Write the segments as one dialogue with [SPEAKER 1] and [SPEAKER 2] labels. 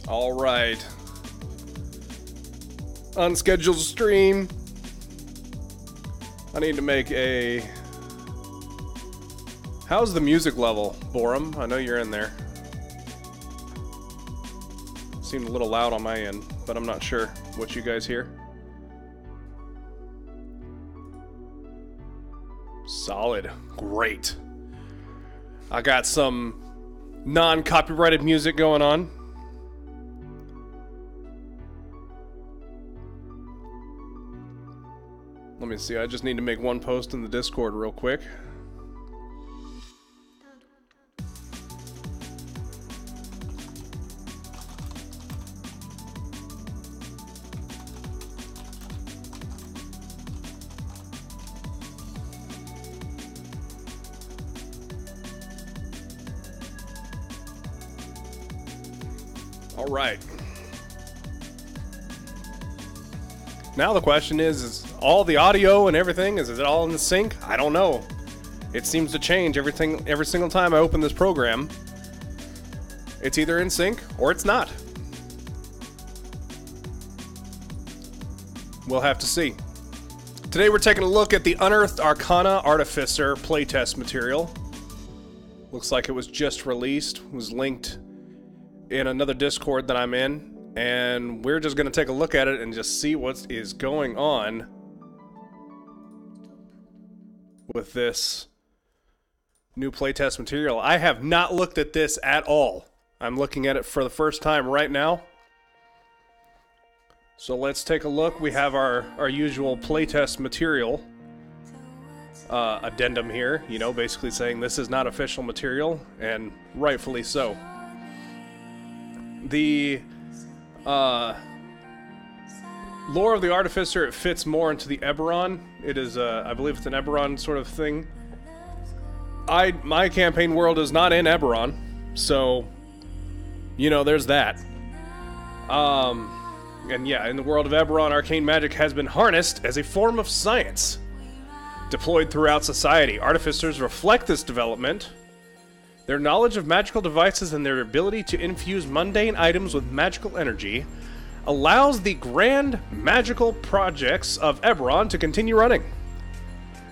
[SPEAKER 1] All right. Unscheduled stream. I need to make a... How's the music level, Borum? I know you're in there. Seemed a little loud on my end, but I'm not sure what you guys hear. Solid. Great. I got some non-copyrighted music going on. Let me see, I just need to make one post in the Discord real quick. All right. Now the question is all the audio and everything, is it all in sync? I don't know. It seems to change every single time I open this program. It's either in sync or it's not. We'll have to see. Today we're taking a look at the Unearthed Arcana Artificer playtest material. Looks like it was just released, was linked in another Discord that I'm in. And we're just going to take a look at it and just see what is going on with this new playtest material. I have not looked at this at all. I'm looking at it for the first time right now. So let's take a look. We have our usual playtest material addendum here, you know, basically saying this is not official material, and rightfully so. The lore of the Artificer, it fits more into the Eberron. It is, I believe it's an Eberron sort of thing. My campaign world is not in Eberron, so, you know, there's that. And yeah, in the world of Eberron, arcane magic has been harnessed as a form of science, deployed throughout society. Artificers reflect this development. Their knowledge of magical devices and their ability to infuse mundane items with magical energy allows the grand magical projects of Eberron to continue running.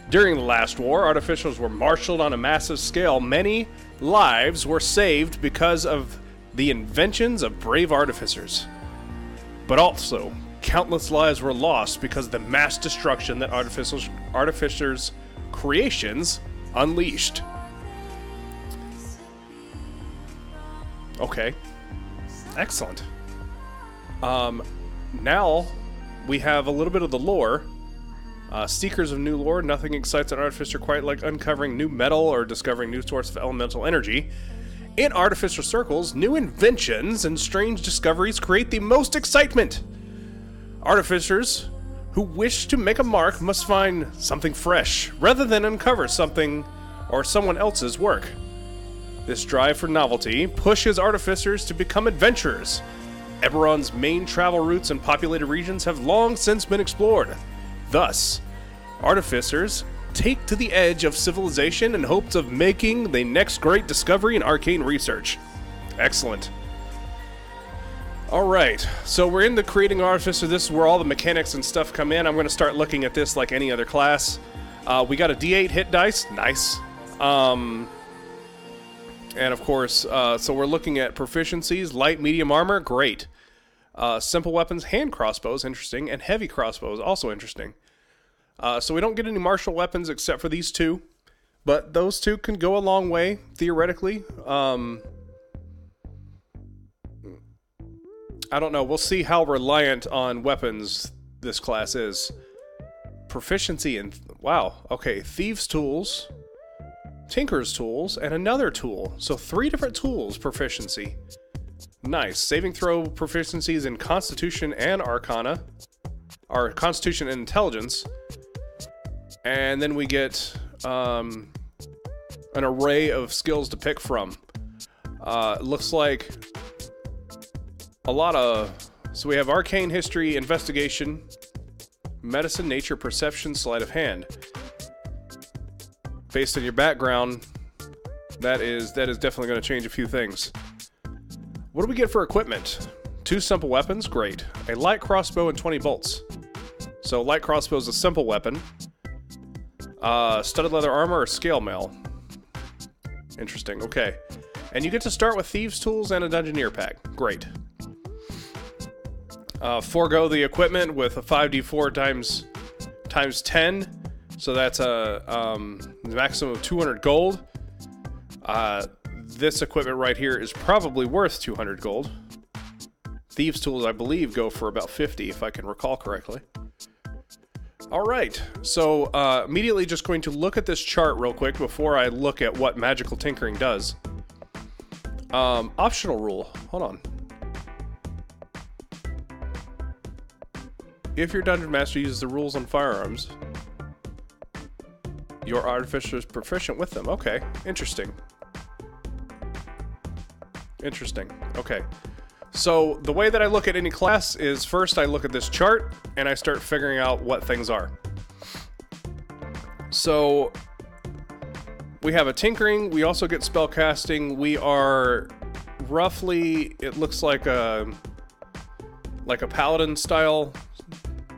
[SPEAKER 1] During the last war, artificers were marshaled on a massive scale. Many lives were saved because of the inventions of brave artificers. But also, countless lives were lost because of the mass destruction that artificers' creations unleashed. Okay. Excellent. Now we have a little bit of the lore. Seekers of new lore. Nothing excites an artificer quite like uncovering new metal or discovering new sources of elemental energy. In artificer circles, new inventions and strange discoveries create the most excitement. Artificers who wish to make a mark must find something fresh, rather than uncover something or someone else's work. This drive for novelty pushes artificers to become adventurers. Eberron's main travel routes and populated regions have long since been explored. Thus, artificers take to the edge of civilization in hopes of making the next great discovery in arcane research. Excellent. Alright, so we're into creating Artificer. This is where all the mechanics and stuff come in. I'm going to start looking at this like any other class. We got a D8 hit dice. Nice. And of course, so we're looking at proficiencies. Light, medium armor, great. Simple weapons, hand crossbows, interesting. And heavy crossbows, also interesting. So we don't get any martial weapons except for these two. But those two can go a long way, theoretically. I don't know. We'll see how reliant on weapons this class is. Proficiency in... Wow. Okay. Thieves' tools, Tinker's tools, and another tool. So 3 different tools proficiency. Nice. Saving throw proficiencies in Constitution and Arcana. Or Constitution and Intelligence. And then we get an array of skills to pick from. Looks like a lot of... So we have Arcane, History, Investigation, Medicine, Nature, Perception, Sleight of Hand. Based on your background, that is definitely going to change a few things. What do we get for equipment? 2 simple weapons, great. A light crossbow and 20 bolts. So light crossbow is a simple weapon. Studded leather armor or scale mail. Interesting, okay. And you get to start with thieves' tools and a dungeoneer pack. Great. Forego the equipment with a 5d4 times 10. So that's a maximum of 200 gold. This equipment right here is probably worth 200 gold. Thieves' tools, I believe, go for about 50, if I can recall correctly. Alright, so immediately just going to look at this chart real quick before I look at what magical tinkering does. Optional rule. Hold on. If your dungeon master uses the rules on firearms, your artificer is proficient with them. Okay, interesting. Interesting. Okay. So the way that I look at any class is first I look at this chart and I start figuring out what things are. So we have a tinkering, we also get spellcasting, we are roughly, it looks like a paladin style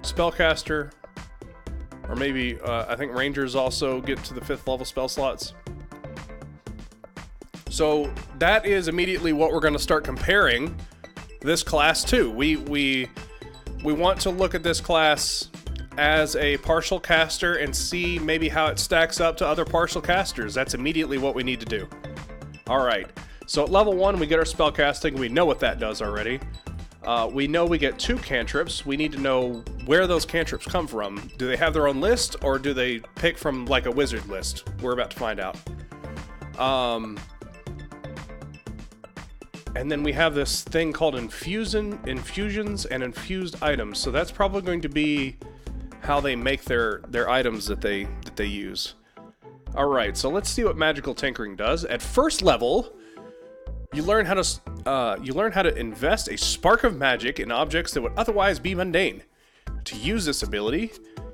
[SPEAKER 1] spellcaster, or maybe I think rangers also get to the 5th level spell slots. So that is immediately what we're going to start comparing this class to. We want to look at this class as a partial caster and see maybe how it stacks up to other partial casters. That's immediately what we need to do. Alright, so at level 1 we get our spellcasting. We know what that does already. We know we get 2 cantrips. We need to know where those cantrips come from. Do they have their own list, or do they pick from like a wizard list? We're about to find out. And then we have this thing called infusions and infused items. So that's probably going to be how they make their items that they use. All right, so let's see what magical tinkering does. At first level, you learn how to invest a spark of magic in objects that would otherwise be mundane. To use this ability,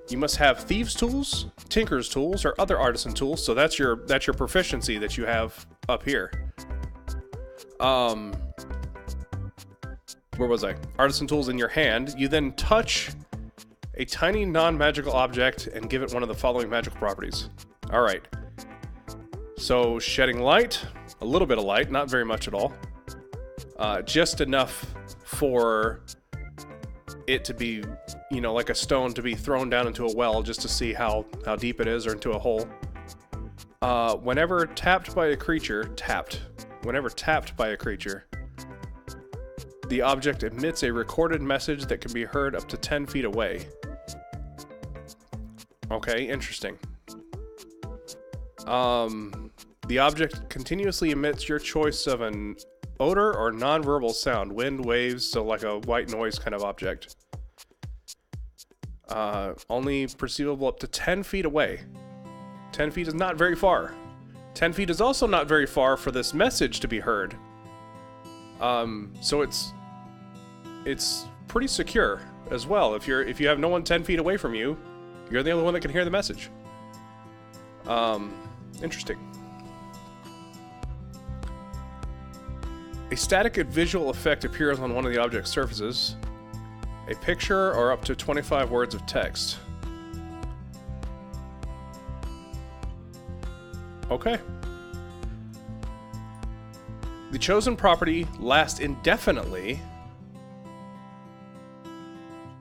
[SPEAKER 1] you must have thieves' tools, tinker's tools, or other artisan tools. So that's your proficiency that you have up here. Where was I? Artisan tools in your hand. You then touch a tiny non-magical object and give it one of the following magical properties. Alright. So, shedding light. A little bit of light, not very much at all. Just enough for it to be, you know, like a stone to be thrown down into a well just to see how deep it is, or into a hole. Whenever tapped by a creature, the object emits a recorded message that can be heard up to 10 feet away. Okay, interesting. The object continuously emits your choice of an odor or non-verbal sound. Wind, waves, so like a white noise kind of object. Only perceivable up to 10 feet away. 10 feet is not very far. 10 feet is also not very far for this message to be heard. So it's pretty secure as well. If you have no one 10 feet away from you, you're the only one that can hear the message. Interesting. A static visual effect appears on one of the object's surfaces. A picture or up to 25 words of text. Okay. The chosen property lasts indefinitely.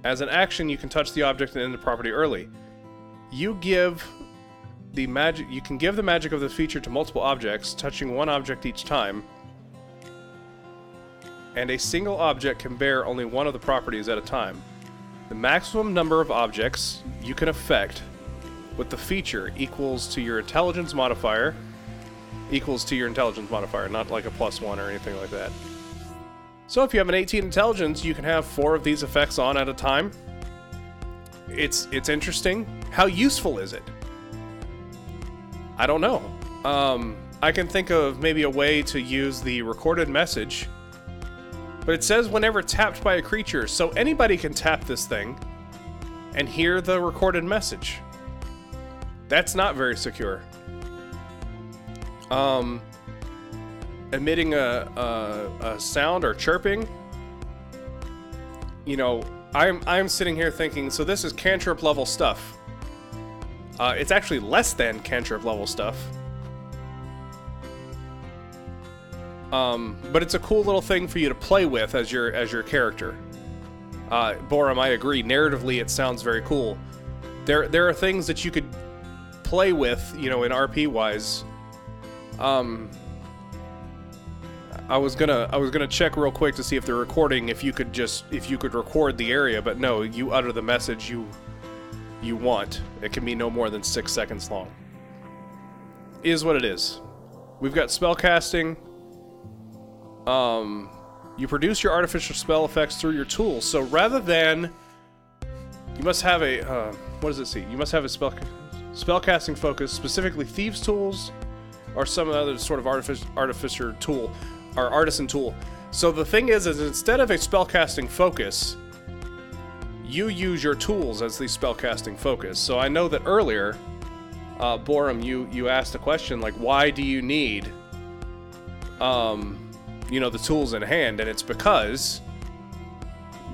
[SPEAKER 1] As an action, you can touch the object and end the property early. You can give the magic of the feature to multiple objects, touching one object each time. And a single object can bear only one of the properties at a time. The maximum number of objects you can affect with the feature equals to your intelligence modifier. Not like a +1 or anything like that. So if you have an 18 intelligence, you can have 4 of these effects on at a time. It's interesting. How useful is it? I don't know. I can think of maybe a way to use the recorded message, but it says whenever tapped by a creature, so anybody can tap this thing and hear the recorded message. That's not very secure. Emitting a sound or chirping. you know, I'm sitting here thinking, so this is cantrip level stuff. It's actually less than cantrip level stuff. But it's a cool little thing for you to play with as your character. Borum, I agree. Narratively, it sounds very cool. There are things that you could play with, you know, in RP wise. I was gonna check real quick to see if the recording, if you could record the area, but no, you utter the message you want. It can be no more than 6 seconds long. Is what it is. We've got spellcasting. You produce your artificial spell effects through your tools. So rather than, you must have a what does it say? You must have a spellcasting focus, specifically thieves' tools, or some other sort of artificer tool, or artisan tool. So the thing is instead of a spellcasting focus, you use your tools as the spellcasting focus. So I know that earlier, Borum, you asked a question like, why do you need, you know, the tools in hand? And it's because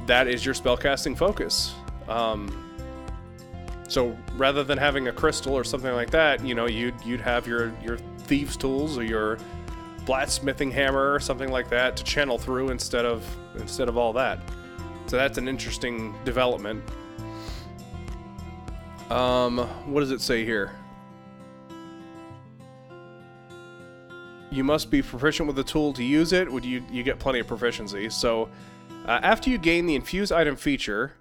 [SPEAKER 1] that is your spellcasting focus. So rather than having a crystal or something like that, you know, you'd have your thieves' tools or your blacksmithing hammer or something like that to channel through instead of all that. So that's an interesting development. What does it say here? You must be proficient with the tool to use it. You get plenty of proficiency. So after you gain the infuse item feature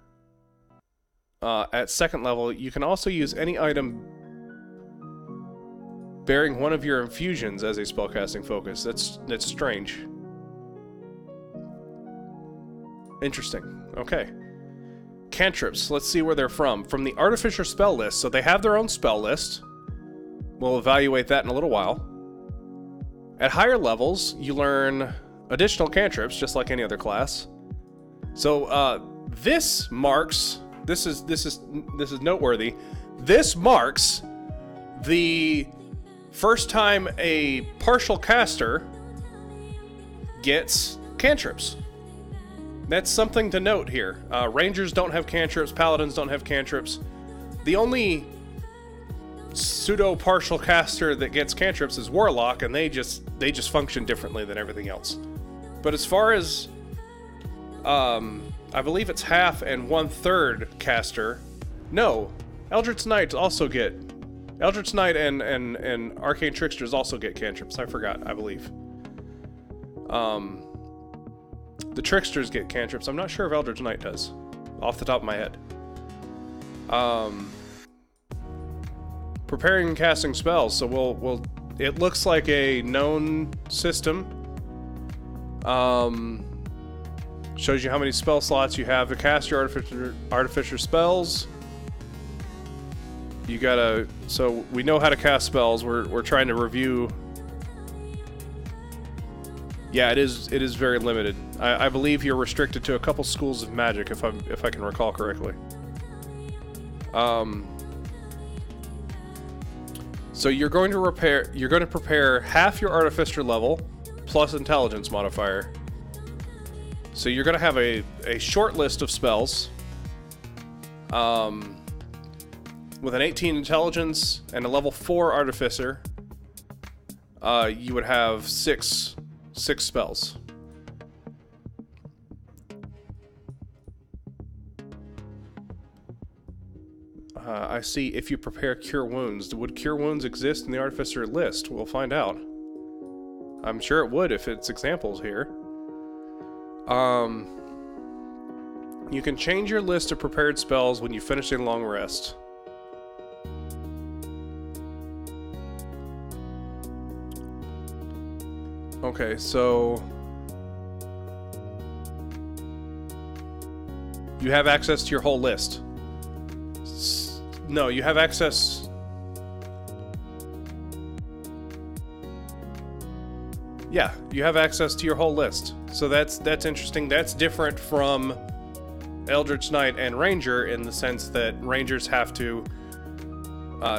[SPEAKER 1] at 2nd level, you can also use any item bearing one of your infusions as a spellcasting focus. That's strange. Interesting. Okay. Cantrips. Let's see where they're from. From the Artificer spell list. So they have their own spell list. We'll evaluate that in a little while. At higher levels, you learn additional cantrips, just like any other class. So this marks. This is noteworthy. This marks the first time a partial caster gets cantrips. That's something to note here. Rangers don't have cantrips, paladins don't have cantrips. The only pseudo-partial caster that gets cantrips is Warlock, and they just function differently than everything else. But as far as, I believe it's half and 1/3 caster. No, Eldritch Knight also get... Eldritch Knight and Arcane Tricksters also get cantrips. I forgot, I believe. The Tricksters get cantrips. I'm not sure if Eldritch Knight does, off the top of my head. Preparing and casting spells. So we'll. It looks like a known system. Shows you how many spell slots you have to cast your artificer spells. You gotta. So we know how to cast spells. We're trying to review. Yeah, it is very limited. I believe you're restricted to a couple schools of magic, if I can recall correctly. So you're going to prepare half your artificer level plus intelligence modifier. So you're going to have a short list of spells. With an 18 intelligence and a level 4 artificer, you would have six spells. I see. If you prepare Cure Wounds, would Cure Wounds exist in the Artificer list? We'll find out. I'm sure it would if it's examples here. You can change your list of prepared spells when you finish a long rest. Okay, so you have access to your whole list. No, you have access. Yeah, you have access to your whole list. So that's interesting. That's different from Eldritch Knight and Ranger in the sense that Rangers have to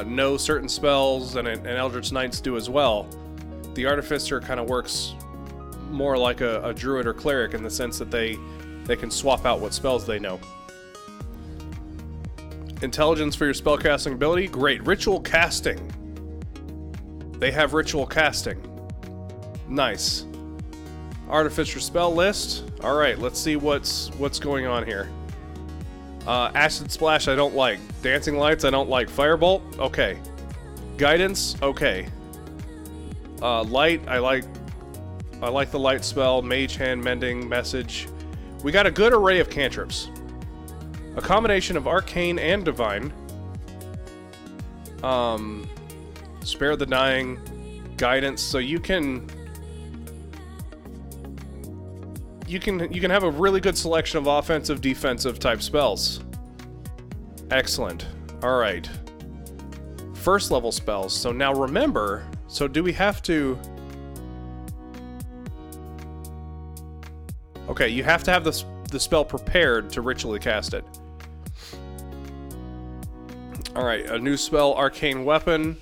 [SPEAKER 1] know certain spells, and Eldritch Knights do as well. The Artificer kind of works more like a druid or cleric in the sense that they they can swap out what spells they know. Intelligence for your spellcasting ability. Great. Ritual casting. They have ritual casting. Nice. Artificer spell list. Alright, let's see what's going on here. Acid Splash I don't like. Dancing Lights I don't like. Firebolt? Okay. Guidance? Okay. Light, I like the light spell. Mage Hand, Mending, Message. We got a good array of cantrips. A combination of Arcane and Divine. Spare the Dying. Guidance, so you can have a really good selection of offensive, defensive type spells. Excellent. Alright. First level spells. So now remember, so do we have to... Okay, you have to have the spell prepared to ritually cast it. Alright, a new spell, Arcane Weapon.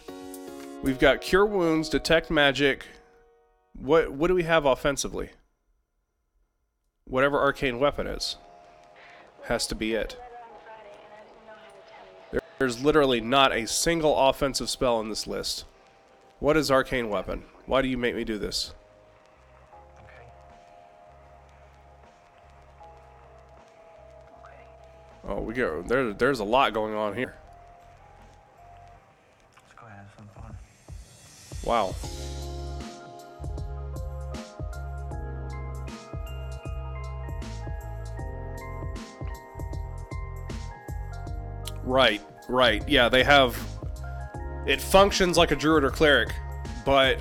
[SPEAKER 1] We've got Cure Wounds, Detect Magic. What do we have offensively? Whatever Arcane Weapon is. Has to be it. There's literally not a single offensive spell in this list. What is Arcane Weapon? Why do you make me do this? Oh, we go. There's a lot going on here.
[SPEAKER 2] Let's go have some fun.
[SPEAKER 1] Wow. Right. Yeah, they have... It functions like a druid or cleric, but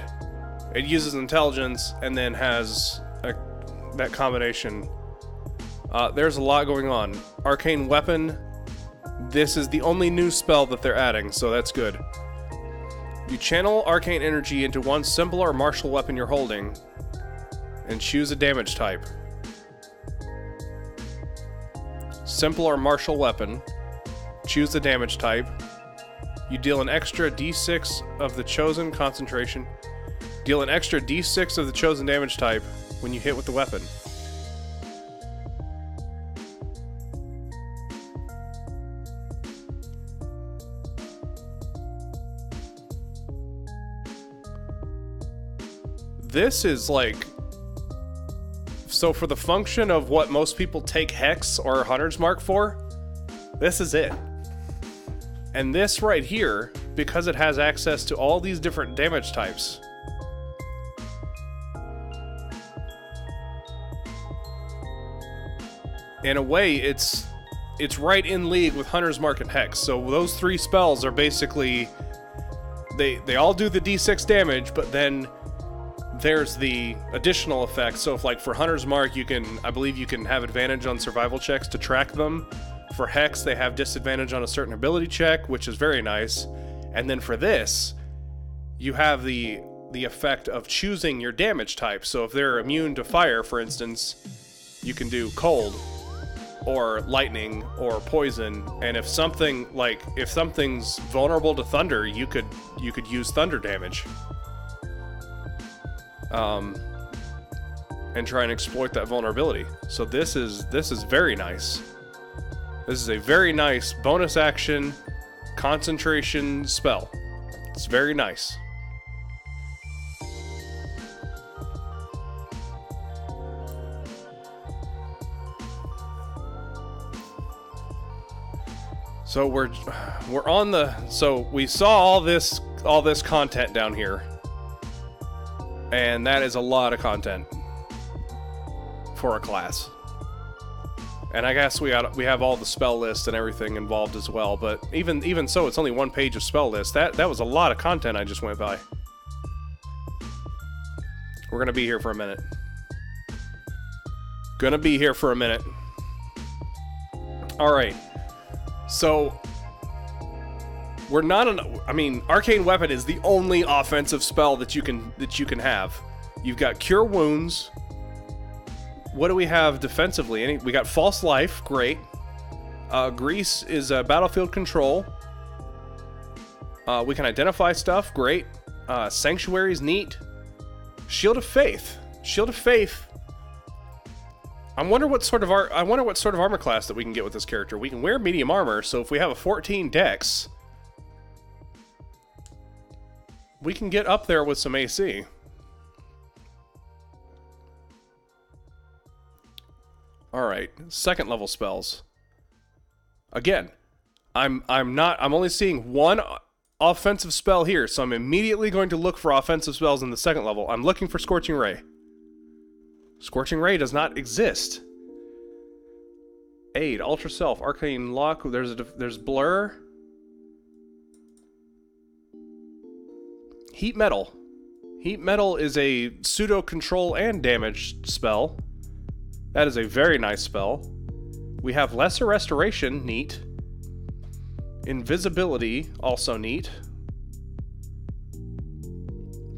[SPEAKER 1] it uses intelligence and then has that combination. There's a lot going on. Arcane Weapon. This is the only new spell that they're adding, so that's good. You channel arcane energy into one simple or martial weapon you're holding, and choose a damage type. Simple or martial weapon. Choose the damage type. You deal an extra d6 of the chosen concentration. Deal an extra d6 of the chosen damage type when you hit with the weapon. This is like... So for the function of what most people take Hex or Hunter's Mark for, this is it. And this right here, because it has access to all these different damage types, in a way, it's right in league with Hunter's Mark and Hex. So those three spells are basically... They all do the d6 damage, but then there's the additional effect. So if, like, for Hunter's Mark, I believe you can have advantage on survival checks to track them. For Hex, they have disadvantage on a certain ability check, which is very nice. And then for this, you have the effect of choosing your damage type. So if they're immune to fire, for instance, you can do cold, or lightning, or poison. And if something's vulnerable to thunder, you could use thunder damage. And try and exploit that vulnerability. So this is very nice. This is a very nice bonus action concentration spell. It's very nice. So we're on the... So we saw all this content down here. And that is a lot of content for a class. And I guess we have all the spell lists and everything involved as well, but even so, it's only one page of spell list. That was a lot of content I just went by. We're gonna be here for a minute. Alright. So we're not I mean, Arcane Weapon is the only offensive spell that you can have. You've got Cure Wounds. What do we have defensively? We got False Life, great. Grease is battlefield control. We can identify stuff, great. Sanctuary's neat. Shield of Faith. Shield of Faith. I wonder what sort of armor class that we can get with this character. We can wear medium armor, so if we have a 14 dex, we can get up there with some AC. Alright, second level spells. Again, I'm only seeing one offensive spell here, so I'm immediately going to look for offensive spells in the second level. I'm looking for Scorching Ray. Scorching Ray does not exist. Aid, Ultra Self, Arcane Lock, there's Blur. Heat Metal. Heat Metal is a pseudo control and damage spell. That is a very nice spell. We have Lesser Restoration, neat. Invisibility, also neat.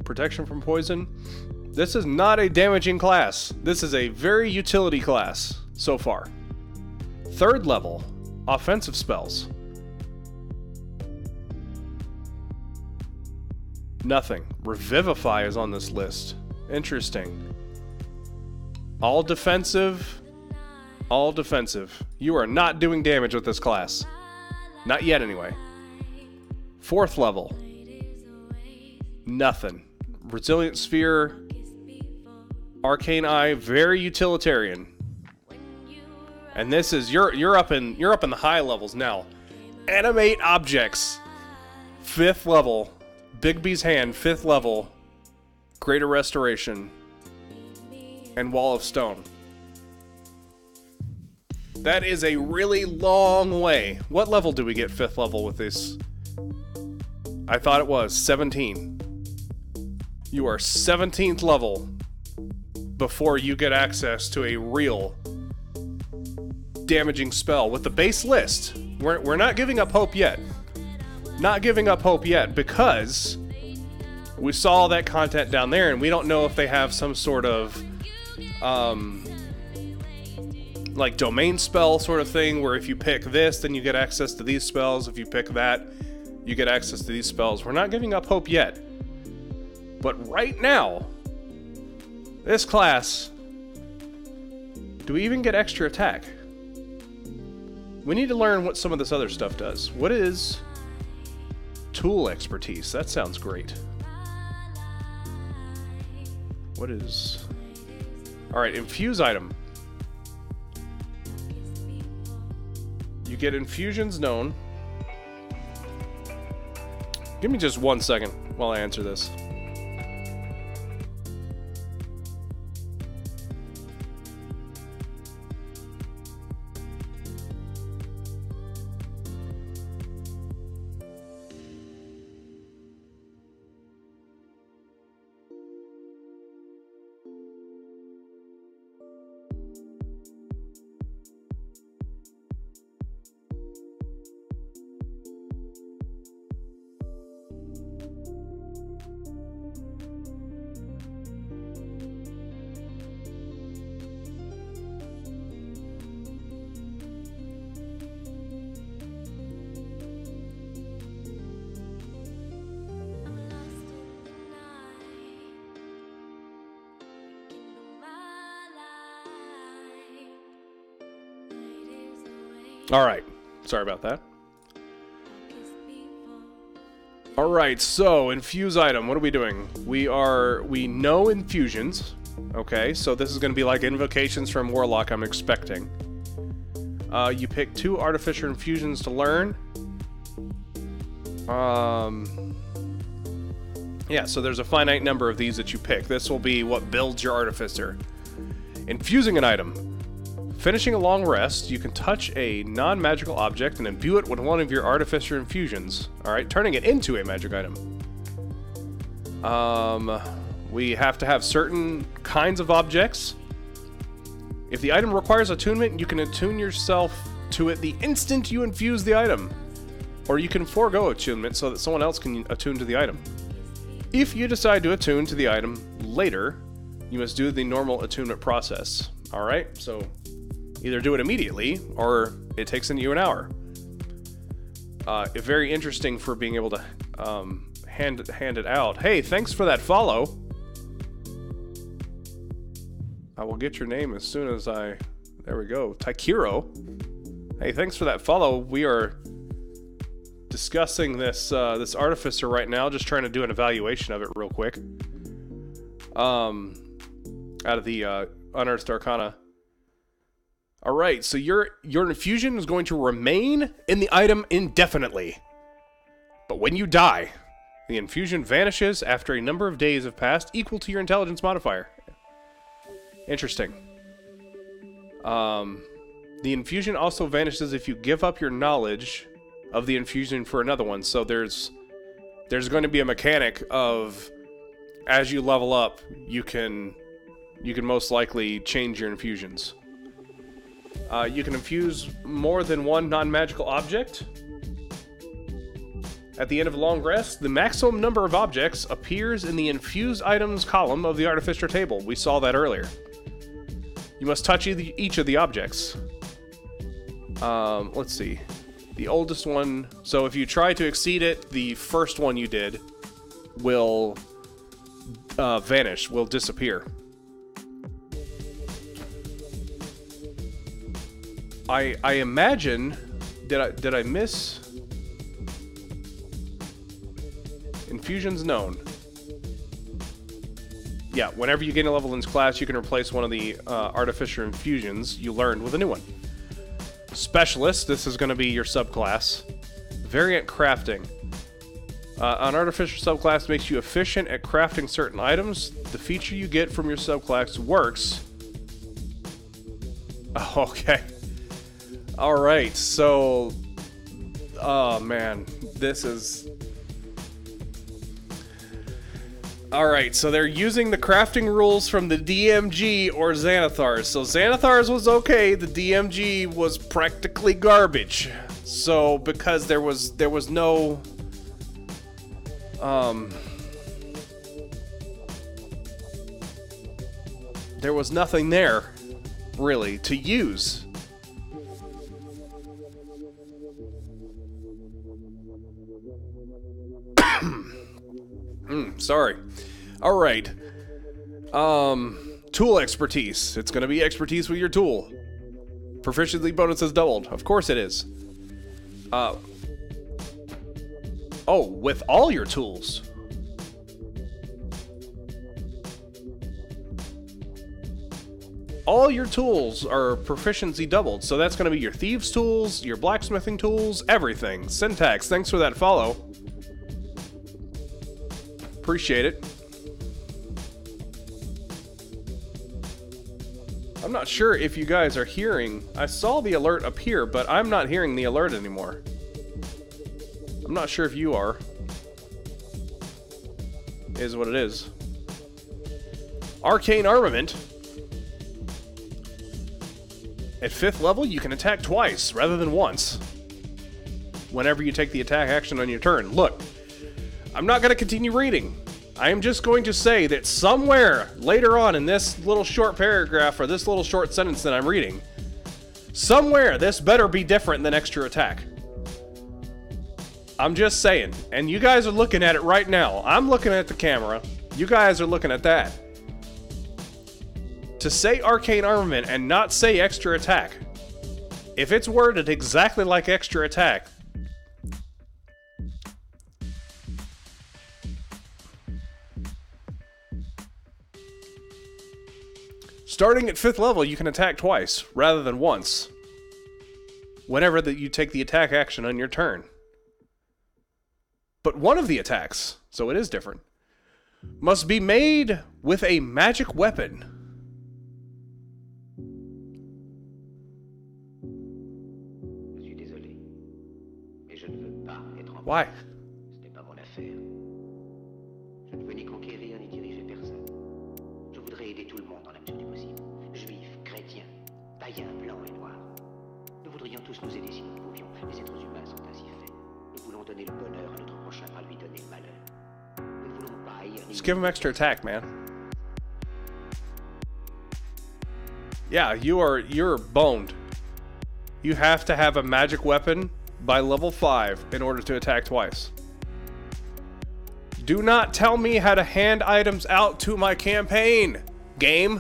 [SPEAKER 1] Protection from poison. This is not a damaging class. This is a very utility class so far. Third level, offensive spells. Nothing. Revivify is on this list. Interesting. All defensive. All defensive. You are not doing damage with this class. Not yet, anyway. Fourth level. Nothing. Resilient Sphere. Arcane Eye. Very utilitarian. And this is you're up in the high levels now. Animate Objects. 5th level. Bigby's Hand. 5th level. Greater Restoration. And Wall of Stone. That is a really long way. What level do we get 5th level with this? I thought it was 17. You are 17th level before you get access to a real damaging spell with the base list. We're not giving up hope yet. Not giving up hope yet because we saw all that content down there and we don't know if they have some sort of like domain spell sort of thing where if you pick this then you get access to these spells, if you pick that you get access to these spells. We're not giving up hope yet, but right now this class, do we even get extra attack? We need to learn what some of this other stuff does. What is tool expertise? That sounds great. What is... Alright, infuse item. You get infusions known. Give me just 1 second while I answer this. Alright, sorry about that. Alright, so, infuse item, what are we doing? We know infusions. Okay, so this is going to be like invocations from Warlock, I'm expecting. You pick 2 Artificer infusions to learn. Yeah, so there's a finite number of these that you pick. This will be what builds your Artificer. Infusing an item. Finishing a long rest, you can touch a non-magical object and imbue it with one of your Artificer infusions. Alright, turning it into a magic item. We have to have certain kinds of objects. If the item requires attunement, you can attune yourself to it the instant you infuse the item. Or you can forego attunement so that someone else can attune to the item. If you decide to attune to the item later, you must do the normal attunement process. Alright, so either do it immediately, or it takes you an hour. Very interesting for being able to hand it out. Hey, thanks for that follow. I will get your name as soon as I There we go. Taikiro. Hey, thanks for that follow. We are discussing this this Artificer right now, just trying to do an evaluation of it real quick. Out of the Unearthed Arcana. Alright, so your infusion is going to remain in the item indefinitely. But when you die, the infusion vanishes after a number of days have passed equal to your intelligence modifier. Interesting. The infusion also vanishes if you give up your knowledge of the infusion for another one. So there's going to be a mechanic of, as you level up, you can most likely change your infusions. You can infuse more than one non-magical object. At the end of a long rest, the maximum number of objects appears in the infuse items column of the Artificer table. We saw that earlier. You must touch each of the objects. Let's see. The oldest one... So if you try to exceed it, the first one you did will vanish, will disappear. I imagine... Did I miss... Infusions known. Yeah, whenever you gain a level in this class, you can replace one of the Artificer infusions you learned with a new one. Specialist, this is going to be your subclass. Variant crafting. An Artificer subclass makes you efficient at crafting certain items. The feature you get from your subclass works. Oh, okay. Alright, so... Oh, man. This is... Alright, so they're using the crafting rules from the DMG or Xanathar's. So Xanathar's was okay, the DMG was practically garbage. So, because there was no... there was nothing there, really, to use. Sorry. Alright. Tool expertise. It's gonna be expertise with your tool. Proficiency bonus is doubled. Of course it is. Oh, with all your tools. All your tools are proficiency doubled, so that's gonna be your thieves' tools, your blacksmithing tools, everything. Syntax, thanks for that follow. Appreciate it. I'm not sure if you guys are hearing... I saw the alert appear, but I'm not hearing the alert anymore. I'm not sure if you are. Is what it is. Arcane armament. At 5th level, you can attack twice, rather than once. Whenever you take the attack action on your turn. Look. I'm not going to continue reading. I am just going to say that somewhere later on in this little short paragraph or this little short sentence that I'm reading, somewhere this better be different than extra attack. I'm just saying. And you guys are looking at it right now. I'm looking at the camera. You guys are looking at that. To say arcane armament and not say extra attack, if it's worded exactly like extra attack, starting at 5th level, you can attack twice, rather than once. Whenever you take the attack action on your turn. But one of the attacks, so it is different, must be made with a magic weapon. Why?
[SPEAKER 2] Nous aider si nous pouvions. Les êtres humains sont ainsi faits. Nous voulons donner le bonheur à notre prochain par lui donner le malheur. Nous ne voulons pas haïr.
[SPEAKER 1] Just give him extra attack, man. Yeah, you're boned. You have to have a magic weapon by level 5 in order to attack twice. Do not tell me how to hand items out to my campaign, game.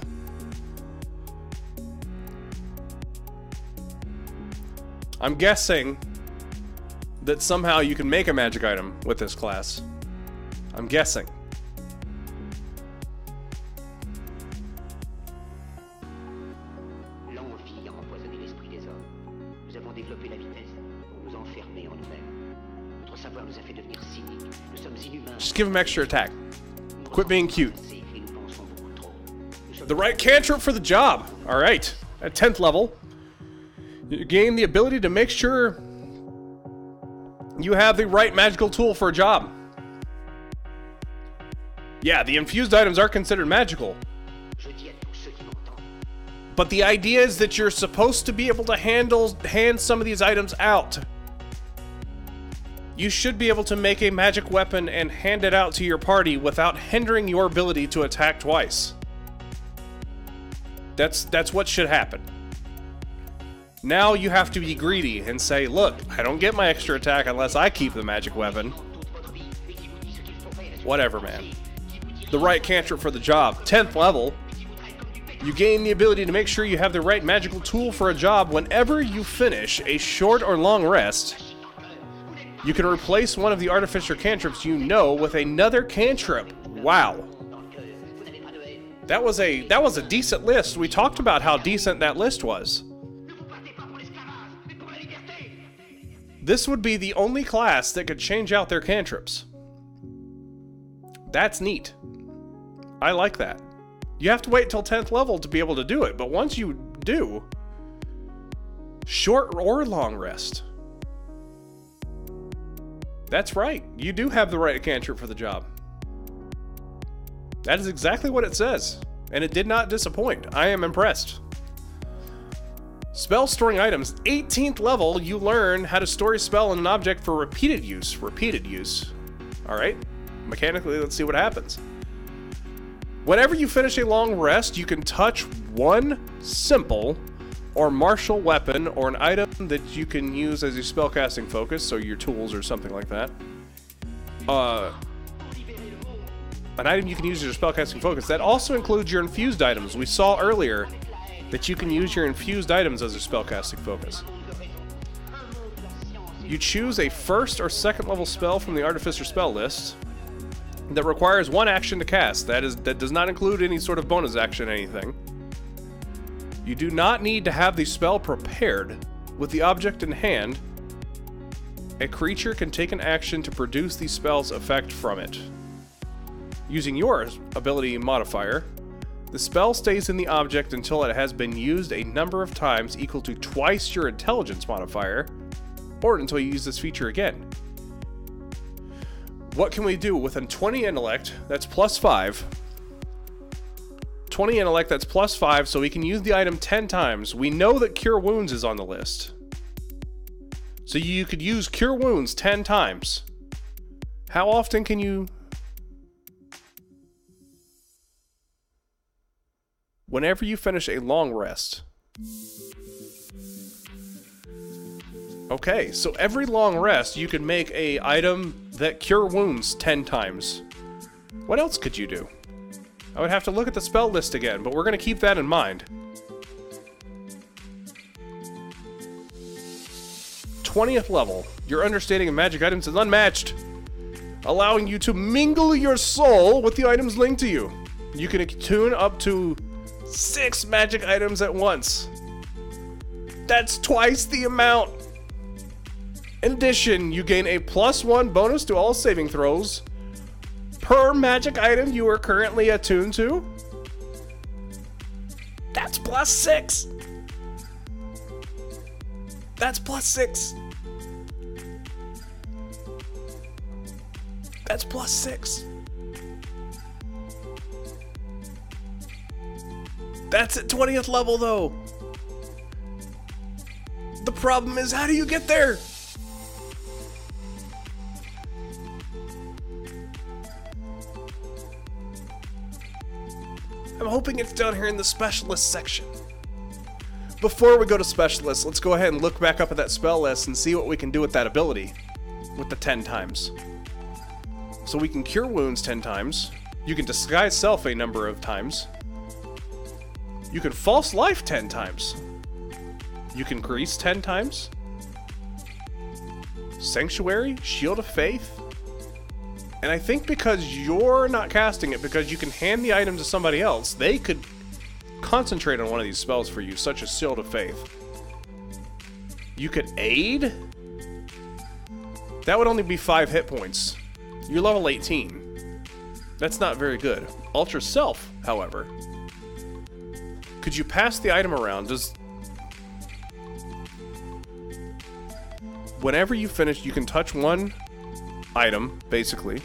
[SPEAKER 1] I'm guessing that somehow you can make a magic item with this class. I'm guessing.
[SPEAKER 2] L'envie a empoisonné l'esprit des hommes. Nous avons développé la vitesse pour nous enfermer en nous-mêmes. Notre savoir nous a fait devenir cyniques. Nous sommes inhumains.
[SPEAKER 1] Just give him extra attack. Quit being cute.
[SPEAKER 2] Et nous pensons beaucoup trop. Nous sommes
[SPEAKER 1] The right cantrip for the job. Alright. At 10th level, you gain the ability to make sure you have the right magical tool for a job. Yeah, the infused items are considered magical.
[SPEAKER 2] Je dis à tous ceux qui m'entendent.
[SPEAKER 1] But the idea is that you're supposed to be able to hand some of these items out. You should be able to make a magic weapon and hand it out to your party without hindering your ability to attack twice. That's what should happen. Now you have to be greedy and say, look, I don't get my extra attack unless I keep the magic weapon. Whatever, man. The right cantrip for the job. 10th level. You gain the ability to make sure you have the right magical tool for a job whenever you finish a short or long rest. You can replace one of the Artificer cantrips you know with another cantrip. Wow. That was a decent list. We talked about how decent that list was. This would be the only class that could change out their cantrips. That's neat. I like that. You have to wait till 10th level to be able to do it, but once you do, short or long rest. That's right. You do have the right cantrip for the job. That is exactly what it says, and it did not disappoint. I am impressed. Spell storing items. 18th level, you learn how to store a spell in an object for repeated use. Repeated use. Alright. Mechanically, let's see what happens. Whenever you finish a long rest, you can touch one simple or martial weapon or an item that you can use as your spellcasting focus, so your tools or something like that. An item you can use as your spellcasting focus. That also includes your infused items. We saw earlier that you can use your infused items as a spellcasting focus. You choose a first or second level spell from the Artificer spell list that requires one action to cast. That does not include any sort of bonus action, anything. You do not need to have the spell prepared. With the object in hand, a creature can take an action to produce the spell's effect from it. Using your ability modifier, the spell stays in the object until it has been used a number of times equal to twice your intelligence modifier, or until you use this feature again. What can we do with a 20 intellect? That's plus 5. 20 intellect, that's plus 5, so we can use the item 10 times. We know that Cure Wounds is on the list. So you could use Cure Wounds 10 times. How often can you... Whenever you finish a long rest. Okay, so every long rest you can make a item that Cure Wounds 10 times. What else could you do? I would have to look at the spell list again, but we're going to keep that in mind. 20th level. Your understanding of magic items is unmatched, allowing you to mingle your soul with the items linked to you. You can attune up to 6 magic items at once. That's twice the amount. In addition, you gain a +1 bonus to all saving throws per magic item you are currently attuned to. That's +6. That's +6. That's +6. That's at 20th level, though. The problem is, how do you get there? I'm hoping it's down here in the specialist section. Before we go to specialists, let's go ahead and look back up at that spell list and see what we can do with that ability. With the 10 times. So we can Cure Wounds 10 times. You can Disguise Self a number of times. You can False Life 10 times. You can Grease 10 times. Sanctuary, Shield of Faith. And I think because you're not casting it, because you can hand the item to somebody else, they could concentrate on one of these spells for you, such as Shield of Faith. You could aid? That would only be 5 hit points. You're level 18. That's not very good. Ultra Self, however. Could you pass the item around? Whenever you finish, you can touch one item, basically.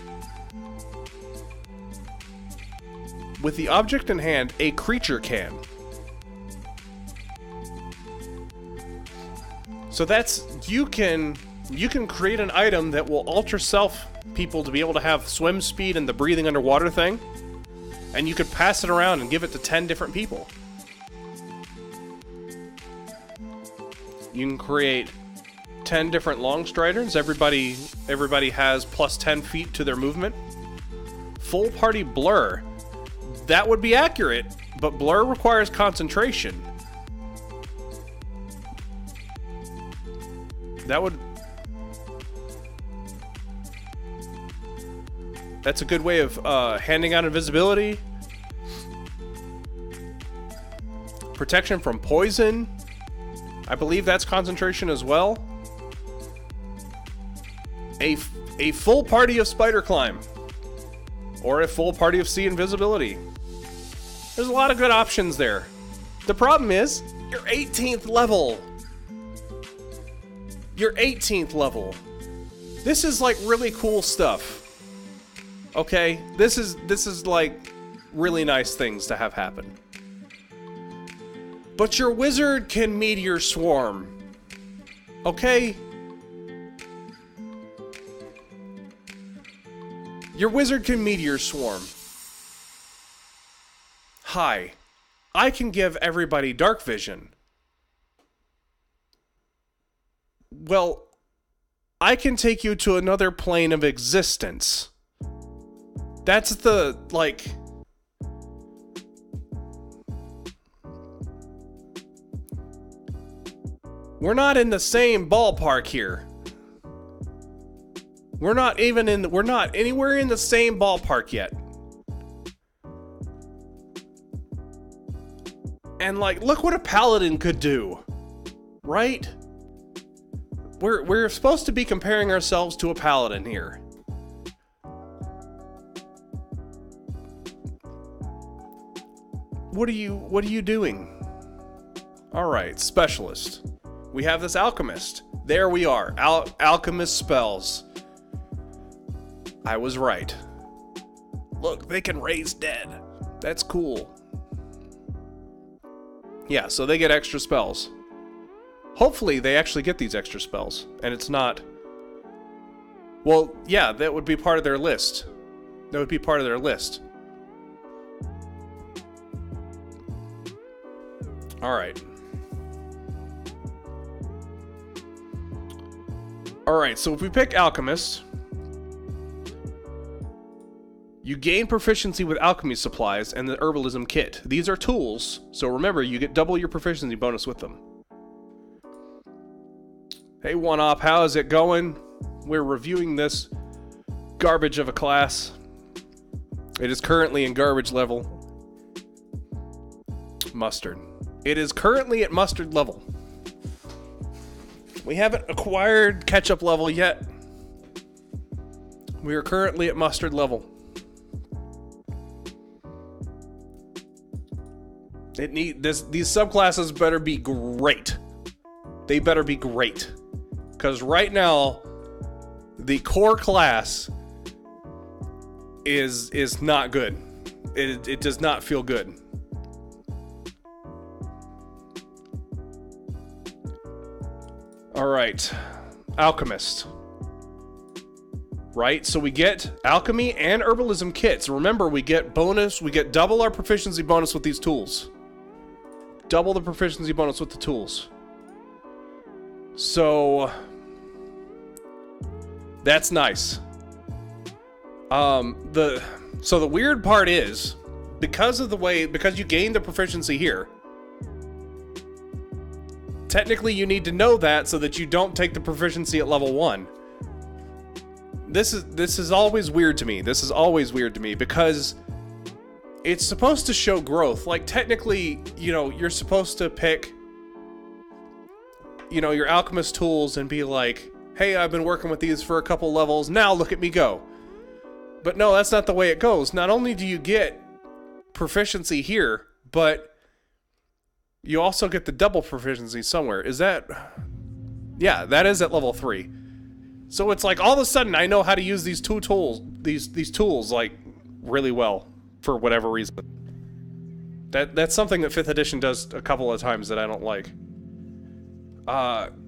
[SPEAKER 1] With the object in hand, a creature can. So that's, you can create an item that will Ultra Self people to be able to have swim speed and the breathing underwater thing, and you could pass it around and give it to 10 different people. You can create 10 different long striders. Everybody has plus 10 feet to their movement. Full party blur. That would be accurate, but blur requires concentration. That's a good way of handing out invisibility. Protection from poison. I believe that's concentration as well. A full party of spider climb. Or a full party of sea invisibility. There's a lot of good options there. The problem is, you're 18th level. You're 18th level. This is like really cool stuff. Okay? This is like really nice things to have happen. But your wizard can meteor swarm. Okay? Your wizard can meteor swarm. Hi. I can give everybody dark vision. Well, I can take you to another plane of existence. That's the, like... We're not in the same ballpark here. We're not anywhere in the same ballpark yet. And like, look what a paladin could do. Right? We're supposed to be comparing ourselves to a paladin here. What are you doing? Alright, specialist. We have this alchemist. There we are. Alchemist spells. I was right. Look, they can raise dead. That's cool. Yeah, so they get extra spells. Hopefully they actually get these extra spells, and it's not... Well, yeah, that would be part of their list. That would be part of their list. Alright. Alright, so if we pick Alchemist... You gain proficiency with alchemy supplies and the herbalism kit. These are tools, so remember, you get double your proficiency bonus with them. Hey, One-Op, how is it going? We're reviewing this garbage of a class. It is currently in garbage level. Mustard. It is currently at mustard level. We haven't acquired ketchup level yet. We are currently at mustard level. These subclasses better be great. They better be great. Because right now, the core class is not good. It does not feel good. Alright. Alchemist. Right? So we get alchemy and herbalism kits. Remember, we get double our proficiency bonus with these tools. Double the proficiency bonus with the tools. So that's nice. The weird part is, because you gain the proficiency here, technically you need to know that so that you don't take the proficiency at level 1. This is always weird to me. This is always weird to me because it's supposed to show growth. Like, technically, you know, you're supposed to pick, you know, your alchemist tools and be like, hey, I've been working with these for a couple levels, now look at me go. But no, that's not the way it goes. Not only do you get proficiency here, but you also get the double proficiency somewhere. Is that... Yeah, that is at level 3. So it's like all of a sudden I know how to use these two tools, these tools like really well for whatever reason. That's something that 5th edition does a couple of times that I don't like.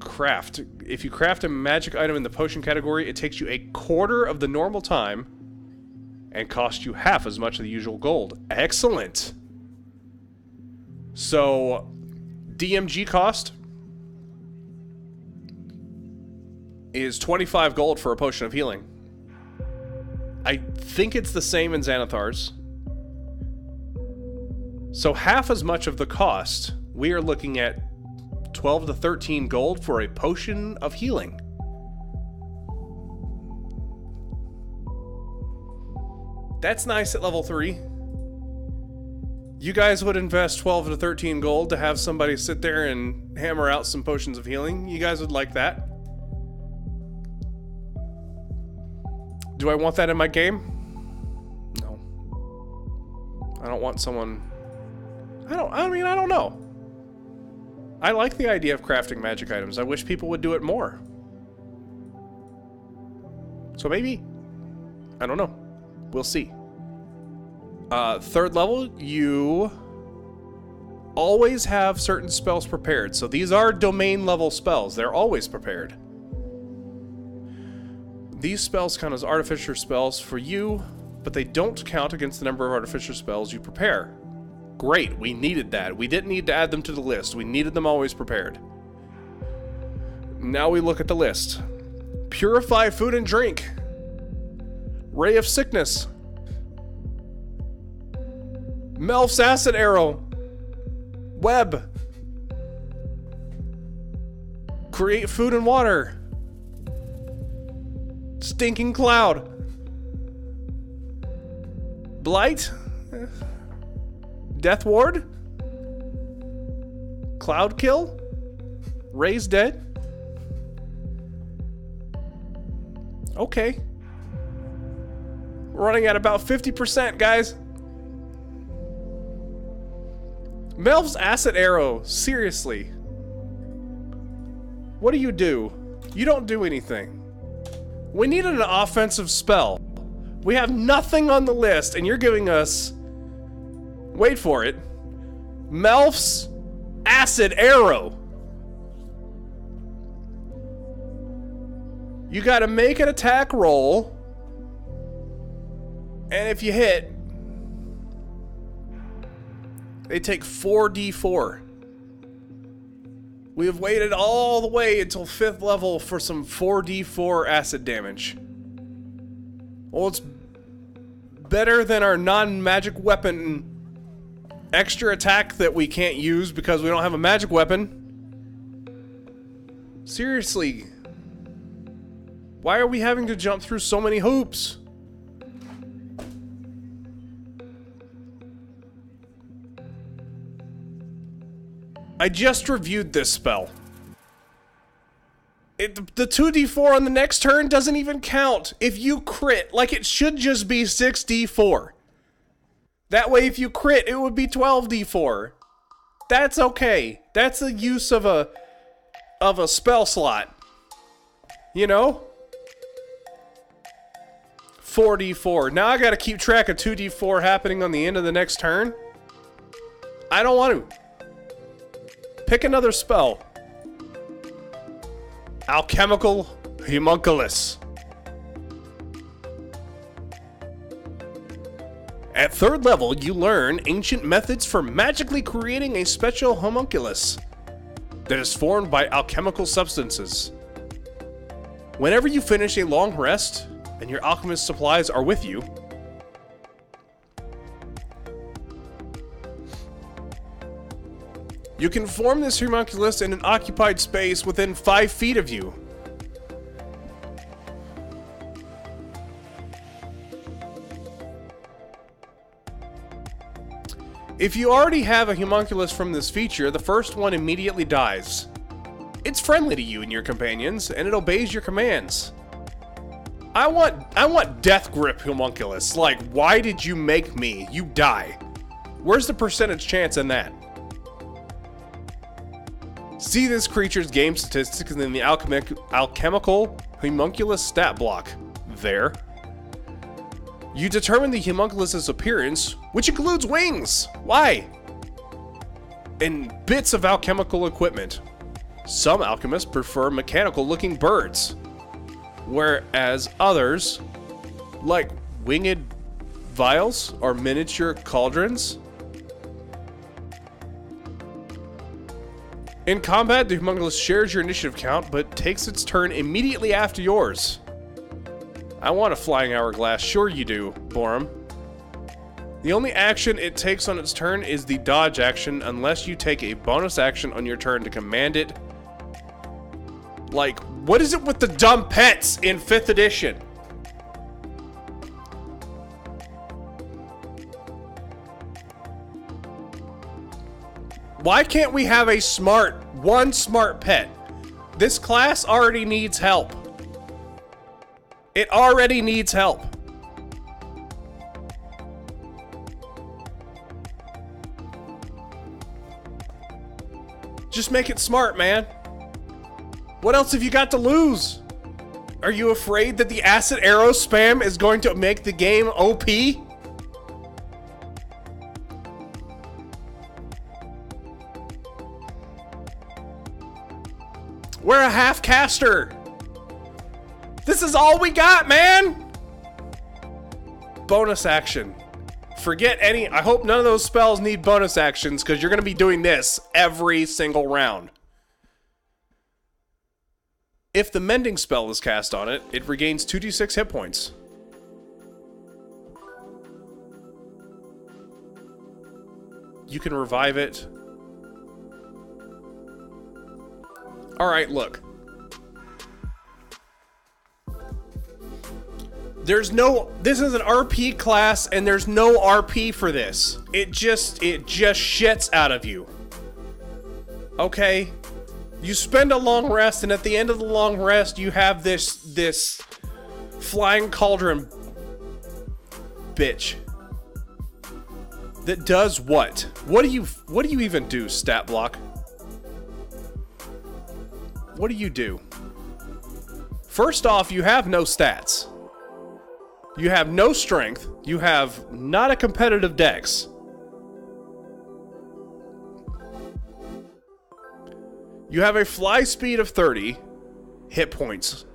[SPEAKER 1] Craft. If you craft a magic item in the potion category, it takes you a quarter of the normal time and costs you half as much of the usual gold. Excellent. So DMG cost is 25 gold for a potion of healing. I think it's the same in Xanathar's. So half as much of the cost, we are looking at 12 to 13 gold for a potion of healing. That's nice at level 3. You guys would invest 12 to 13 gold to have somebody sit there and hammer out some potions of healing. You guys would like that. Do I want that in my game? No. I don't want someone... I don't know. I like the idea of crafting magic items. I wish people would do it more. So maybe. I don't know. We'll see. 3rd level, you always have certain spells prepared. So these are domain level spells. They're always prepared. These spells count as Artificer spells for you, but they don't count against the number of Artificer spells you prepare. Great, we needed that. We didn't need to add them to the list. We needed them always prepared. Now we look at the list. Purify food and drink. Ray of sickness. Melf's acid arrow. Web. Create food and water. Stinking cloud. Blight. Death ward. Cloud kill. Raise dead. Okay. We're running at about 50%, guys. Melf's acid arrow. Seriously. What do? You don't do anything. We needed an offensive spell. We have nothing on the list, and you're giving us... Wait for it. Melf's acid arrow. You gotta make an attack roll. And if you hit... They take 4d4. We have waited all the way until 5th level for some 4d4 acid damage. Well, it's better than our non-magic weapon extra attack that we can't use because we don't have a magic weapon. Seriously. Why are we having to jump through so many hoops? I just reviewed this spell. The 2d4 on the next turn doesn't even count if you crit. Like, it should just be 6d4. That way, if you crit, it would be 12d4. That's okay. That's the use of a spell slot. You know? 4d4. Now I gotta keep track of 2d4 happening on the end of the next turn. I don't want to. Pick another spell. Alchemical Homunculus. At 3rd level, you learn ancient methods for magically creating a special homunculus that is formed by alchemical substances. Whenever you finish a long rest and your alchemist supplies are with you, you can form this homunculus in an occupied space within 5 feet of you. If you already have a homunculus from this feature, the first one immediately dies. It's friendly to you and your companions, and it obeys your commands. I want Death Grip homunculus. Like, why did you make me? You die. Where's the percentage chance in that? See this creature's game statistics in the alchemical homunculus stat block. There. You determine the homunculus's appearance, which includes wings. Why? And bits of alchemical equipment. Some alchemists prefer mechanical-looking birds, whereas others, like winged vials or miniature cauldrons. In combat, the homunculus shares your initiative count, but takes its turn immediately after yours. I want a flying hourglass. Sure you do, Borum. The only action it takes on its turn is the dodge action, unless you take a bonus action on your turn to command it. Like, what is it with the dumb pets in 5th edition? Why can't we have one smart pet? This class already needs help. It already needs help. Just make it smart, man. What else have you got to lose? Are you afraid that the acid arrow spam is going to make the game OP? We're a half caster. This is all we got, man. Bonus action. Forget any. I hope none of those spells need bonus actions, because you're going to be doing this every single round. If the mending spell is cast on it, it regains 2d6 hit points. You can revive it. Alright, look. This is an RP class, and there's no RP for this. It just shits out of you. Okay? You spend a long rest, and at the end of the long rest, you have this flying cauldron bitch that does what? What do you even do, stat block? What do you do? First off, you have no stats. You have no strength. You have not a competitive dex. You have a fly speed of 30 hit points.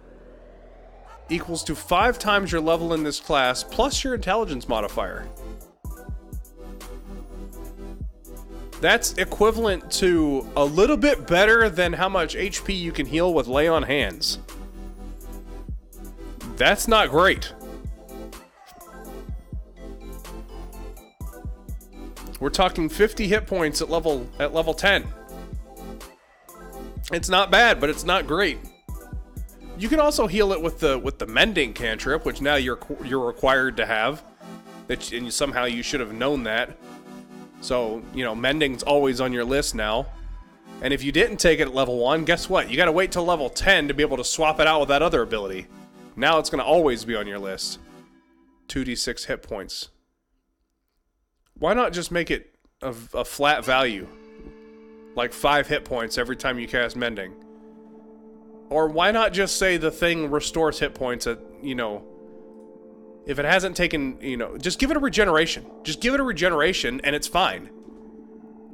[SPEAKER 1] Equals to 5 times your level in this class, plus your intelligence modifier. That's equivalent to a little bit better than how much HP you can heal with lay on hands. That's not great. We're talking 50 hit points at level 10. It's not bad, but it's not great. You can also heal it with the mending cantrip, which now you're required to have. And somehow you should have known that. So, you know, mending's always on your list now. And if you didn't take it at level 1, guess what? You gotta wait till level 10 to be able to swap it out with that other ability. Now it's gonna always be on your list. 2d6 hit points. Why not just make it a flat value? Like 5 hit points every time you cast mending. Or why not just say the thing restores hit points at, you know, if it hasn't taken, you know, just give it a regeneration. Just give it a regeneration and it's fine.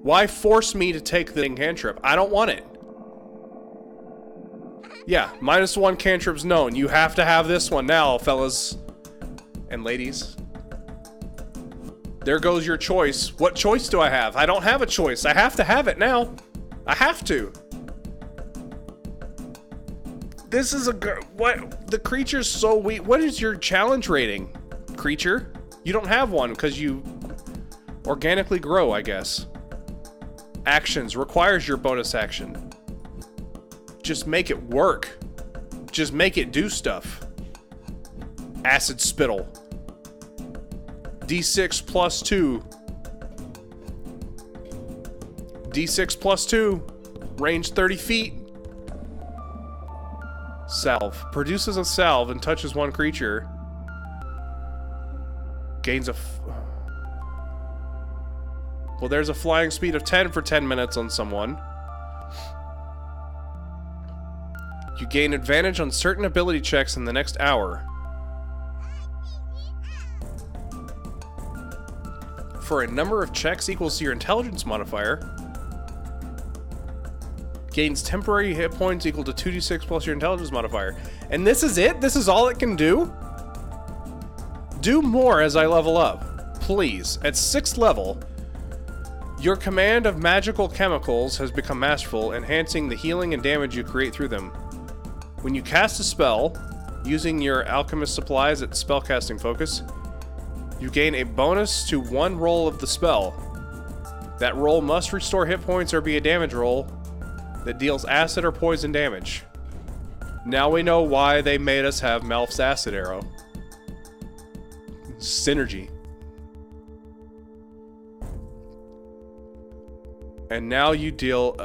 [SPEAKER 1] Why force me to take the cantrip? I don't want it. Yeah, -1 cantrip's known. You have to have this one now, fellas and ladies. There goes your choice. What choice do I have? I don't have a choice. I have to have it now. I have to. This is what? The creature's so weak. What is your challenge rating, creature? You don't have one because you organically grow, I guess. Actions requires your bonus action. Just make it work. Just make it do stuff. Acid spittle. D6 +2. D6 plus 2. Range 30 feet. Salve. Produces a salve and touches one creature. Gains a... Well, there's a flying speed of 10 for 10 minutes on someone. You gain advantage on certain ability checks in the next hour. For a number of checks equals to your intelligence modifier. Gains temporary hit points equal to 2d6 plus your intelligence modifier. And this is it? This is all it can do? Do more as I level up. Please. At 6th level, your command of magical chemicals has become masterful, enhancing the healing and damage you create through them. When you cast a spell, using your Alchemist supplies at Spellcasting focus, you gain a bonus to one roll of the spell. That roll must restore hit points or be a damage roll that deals acid or poison damage. Now we know why they made us have Melf's acid arrow. Synergy. And now you deal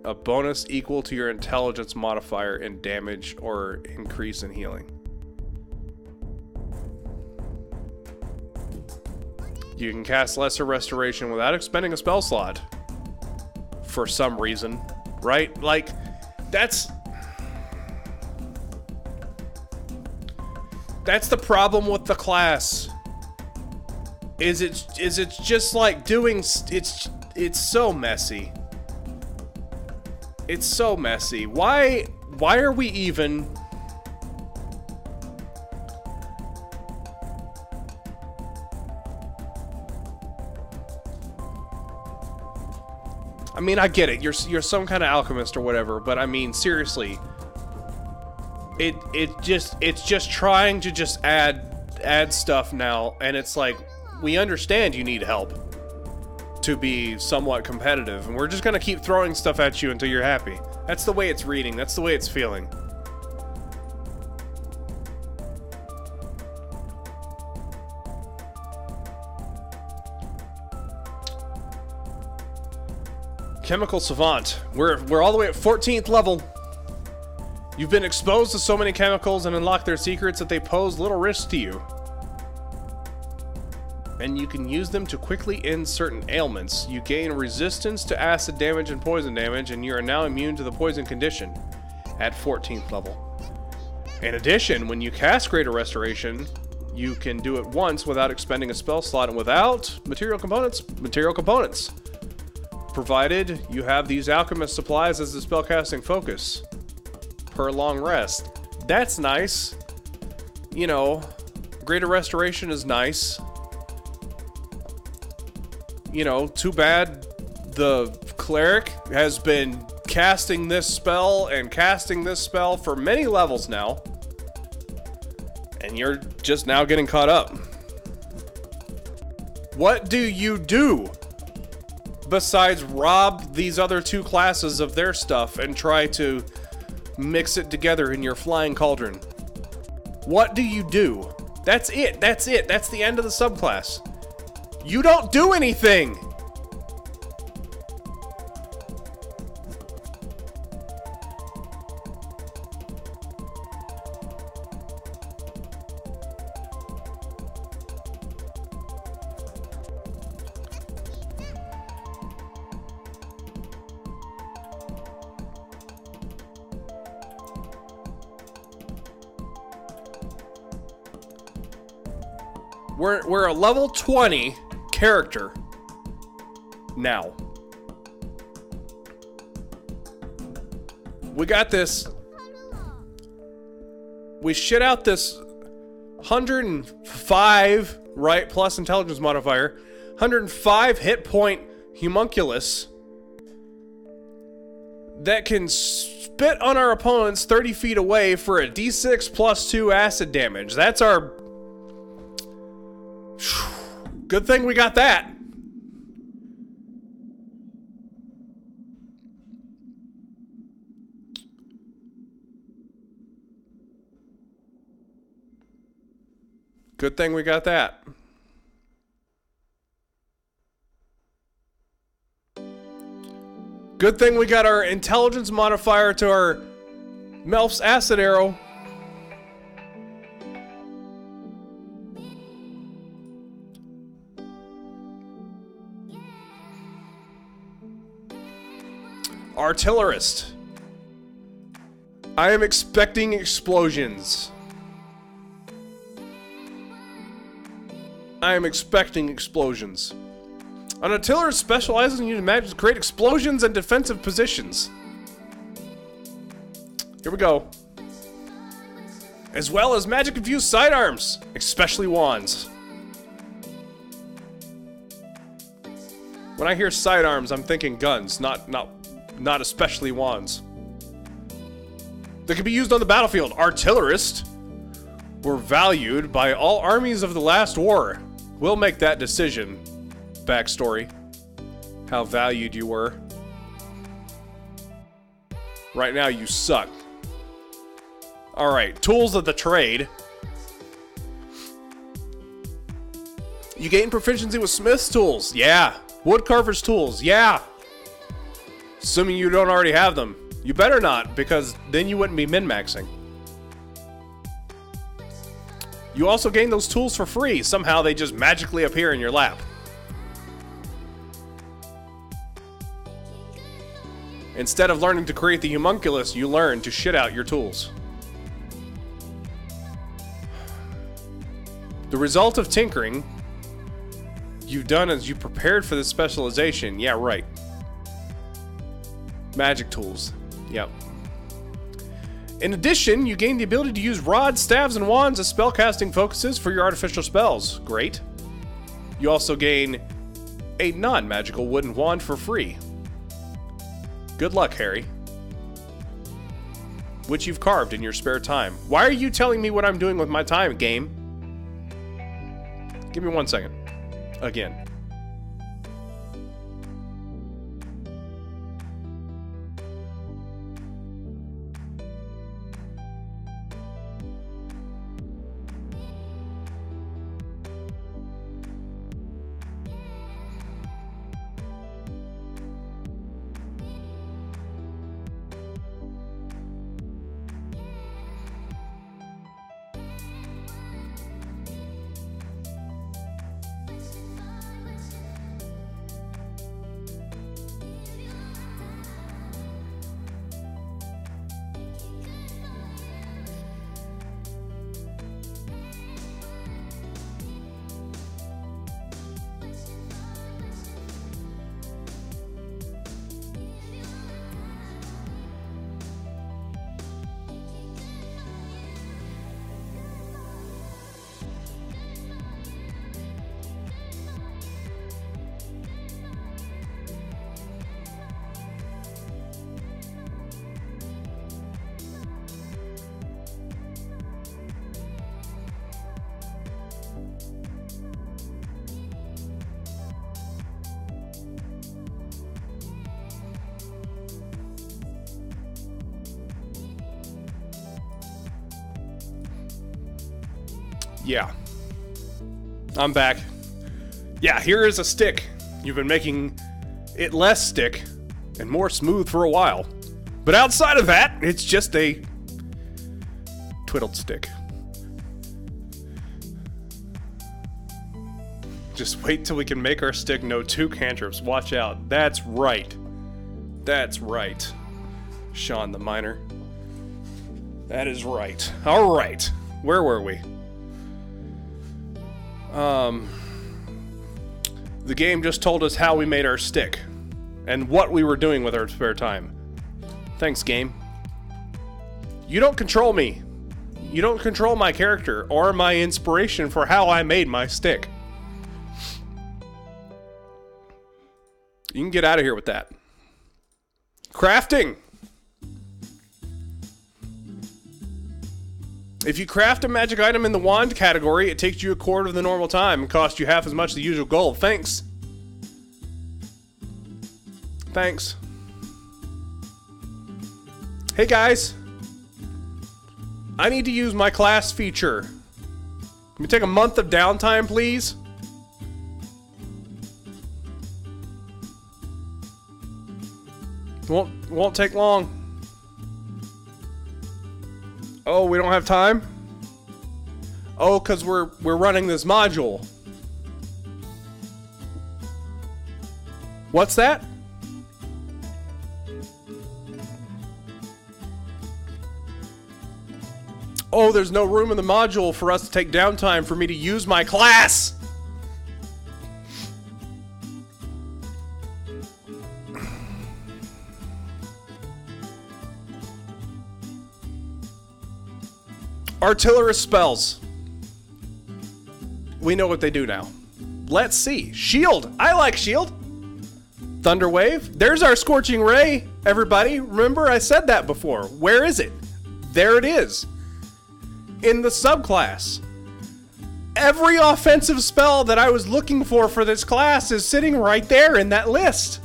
[SPEAKER 1] a bonus equal to your intelligence modifier in damage or increase in healing. You can cast Lesser Restoration without expending a spell slot. For some reason. Right? Like, that's the problem with the class. Is it's just like doing... It's so messy. It's so messy. Why are we even... I mean, I get it. You're some kind of alchemist or whatever, but I mean, seriously. It's just trying to just add stuff now, and it's like, we understand you need help to be somewhat competitive, and we're just gonna keep throwing stuff at you until you're happy. That's the way it's reading. That's the way it's feeling. Chemical Savant. We're all the way at 14th level. You've been exposed to so many chemicals and unlocked their secrets that they pose little risk to you. And you can use them to quickly end certain ailments. You gain resistance to acid damage and poison damage, and you are now immune to the poison condition at 14th level. In addition, when you cast Greater Restoration, you can do it once without expending a spell slot and without material components. Provided you have these Alchemist supplies as a spellcasting focus per long rest. That's nice. You know, Greater Restoration is nice. You know, too bad the cleric has been casting this spell and casting this spell for many levels now. And you're just now getting caught up. What do you do besides rob these other two classes of their stuff and try to mix it together in your flying cauldron? What do you do? That's it. That's it. That's the end of the subclass. You don't do anything! We're a level 20 character now. We got this. We shit out this 105, right, plus intelligence modifier, 105 hit point homunculus that can spit on our opponents 30 feet away for a d6 plus 2 acid damage. That's our... Good thing we got that. Good thing we got that. Good thing we got our intelligence modifier to our Melf's acid arrow. Artillerist. I am expecting explosions. I am expecting explosions. An artillerist specializes in using magic to create explosions and defensive positions. Here we go. As well as magic-infused sidearms, especially wands. When I hear sidearms, I'm thinking guns, not especially wands. That can be used on the battlefield. Artillerists were valued by all armies of the last war. We'll make that decision. Backstory. How valued you were. Right now, you suck. Alright, tools of the trade. You gain proficiency with smith's tools. Yeah. Woodcarver's tools. Yeah. Assuming you don't already have them. You better not, because then you wouldn't be min-maxing. You also gain those tools for free. Somehow they just magically appear in your lap. Instead of learning to create the homunculus, you learn to shit out your tools. The result of tinkering you've done is you prepared for this specialization. Yeah, right. Magic tools. Yep. In addition, you gain the ability to use rods, staves, and wands as spellcasting focuses for your artificial spells. Great. You also gain a non-magical wooden wand for free. Good luck, Harry. Which you've carved in your spare time. Why are you telling me what I'm doing with my time, game? Give me 1 second. Again. Yeah. I'm back. Yeah, here is a stick. You've been making it less stick and more smooth for a while. But outside of that, it's just a twiddled stick. Just wait till we can make our stick know 2 cantrips. Watch out. That's right. That's right. Sean the Miner. That is right. Alright. Where were we? The game just told us how we made our stick and what we were doing with our spare time. Thanks, game. You don't control me. You don't control my character or my inspiration for how I made my stick. You can get out of here with that. Crafting. If you craft a magic item in the wand category, it takes you a quarter of the normal time and costs you half as much as the usual gold. Thanks. Thanks. Hey guys. I need to use my class feature. Can we take a month of downtime, please? Won't take long. Oh, we don't have time? Oh, because we're running this module. What's that? Oh, there's no room in the module for us to take downtime for me to use my class! Artillerist spells. We know what they do now. Let's see. Shield. I like shield. Thunder wave. There's our scorching ray, everybody. Remember, I said that before. Where is it? There it is. In the subclass. Every offensive spell that I was looking for this class is sitting right there in that list.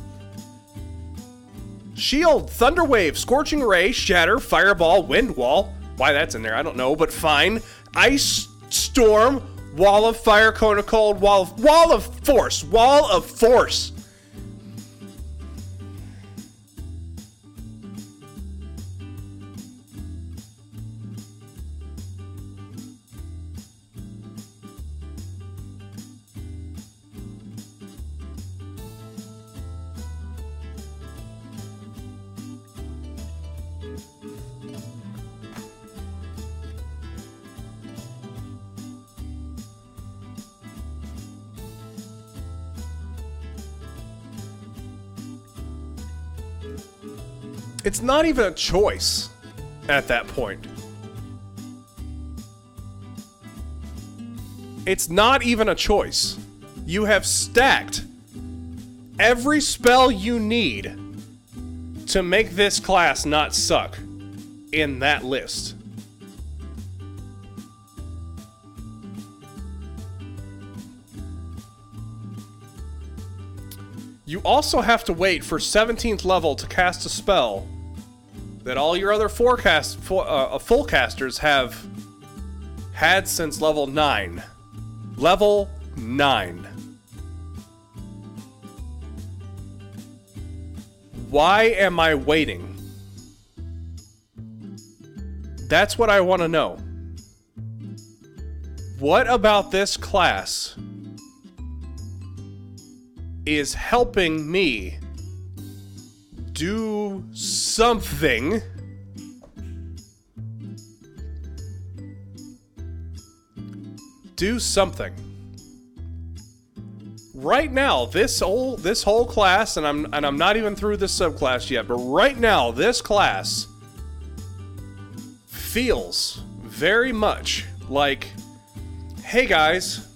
[SPEAKER 1] Shield, Thunder Wave, Scorching Ray, Shatter, Fireball, Wind Wall. Why that's in there, I don't know, but fine. Ice Storm, Wall of Fire, Cone of Cold, Wall of Force. Wall of Force. It's not even a choice at that point. It's not even a choice. You have stacked every spell you need to make this class not suck in that list. You also have to wait for 17th level to cast a spell that all your other full casters have had since level 9. Level 9. Why am I waiting? That's what I want to know. What about this class is helping me do something right now? This whole class, and I'm not even through this subclass yet, but right now this class feels very much like, hey guys,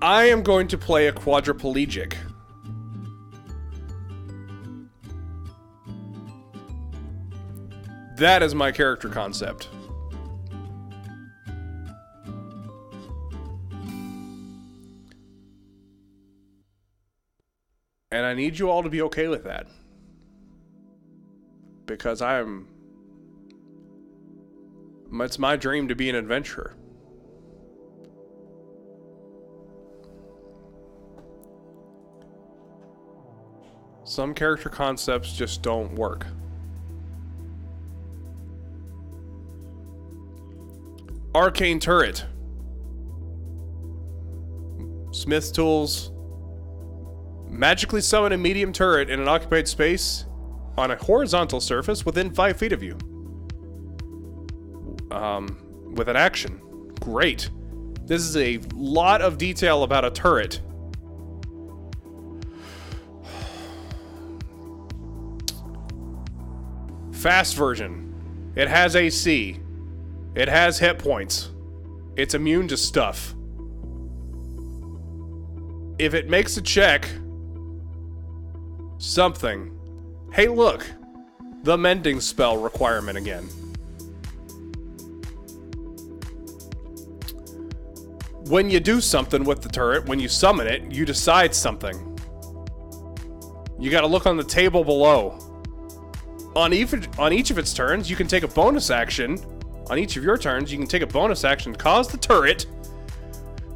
[SPEAKER 1] I am going to play a quadriplegic. That is my character concept. And I need you all to be okay with that. Because it's my dream to be an adventurer. Some character concepts just don't work. Arcane turret. Smith's tools. Magically summon a medium turret in an occupied space on a horizontal surface within 5 feet of you. With an action. Great. This is a lot of detail about a turret. Fast version. It has AC. It has hit points. It's immune to stuff. If it makes a check, something. Hey, look. The mending spell requirement again. When you do something with the turret, when you summon it, you decide something. You gotta look on the table below. On each of its turns, you can take a bonus action. On each of your turns, you can take a bonus action, cause the turret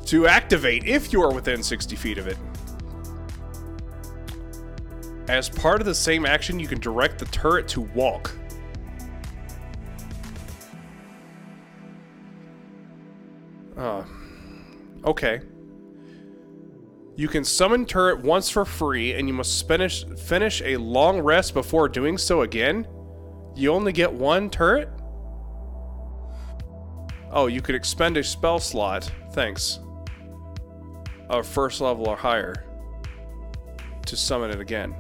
[SPEAKER 1] to activate if you are within 60 feet of it. As part of the same action, you can direct the turret to walk. Okay. You can summon turret once for free, and you must finish a long rest before doing so again. You only get one turret? Oh, you could expend a spell slot. Thanks. Of first level or higher. To summon it again.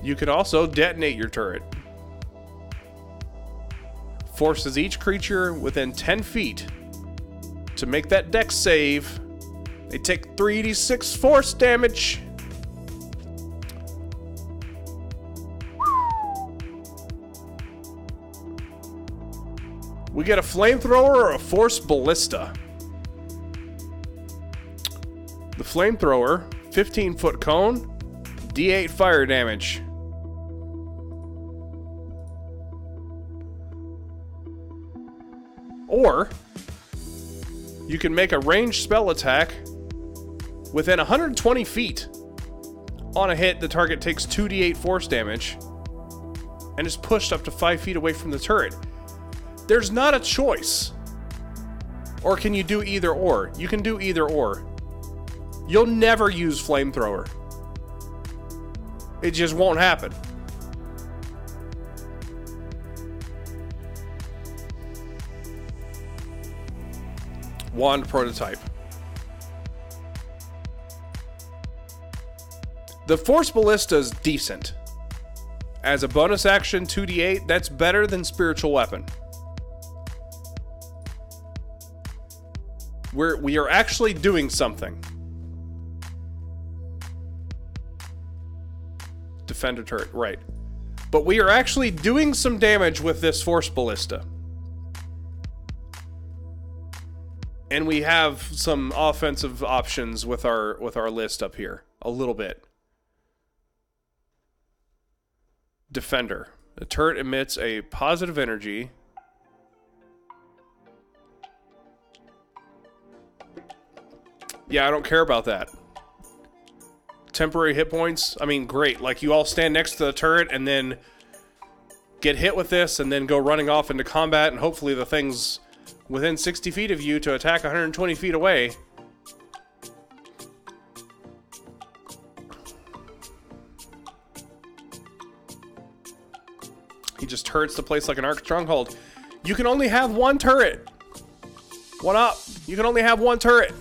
[SPEAKER 1] You could also detonate your turret. Forces each creature within 10 feet to make that dex save. They take 3d6 force damage. We get a flamethrower or a force ballista. The flamethrower, 15-foot cone, d8 fire damage. Or you can make a ranged spell attack within 120 feet. On a hit, the target takes 2d8 force damage and is pushed up to 5 feet away from the turret. There's not a choice. Or can you do either or? You can do either or. You'll never use flamethrower. It just won't happen. Wand prototype. The Force Ballista is decent. As a bonus action, 2d8, that's better than Spiritual Weapon. We are actually doing something. Defender turret, right. But we are actually doing some damage with this Force Ballista. And we have some offensive options with our list up here. A little bit. Defender. The turret emits a positive energy. Yeah, I don't care about that. Temporary hit points. I mean, great. Like, you all stand next to the turret and then get hit with this and then go running off into combat, and hopefully the thing's within 60 feet of you to attack 120 feet away. He just turrets the place like an Arc Stronghold. You can only have one turret. What up? You can only have one turret.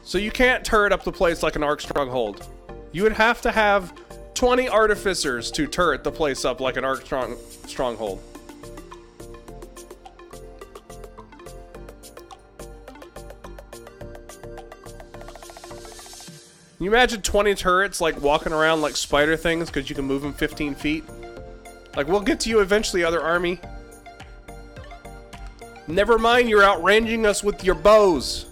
[SPEAKER 1] So you can't turret up the place like an Arc Stronghold. You would have to have 20 Artificers to turret the place up like an Arc Stronghold. Can you imagine 20 turrets like walking around like spider things because you can move them 15 feet? Like, we'll get to you eventually, other army. Never mind, you're outranging us with your bows.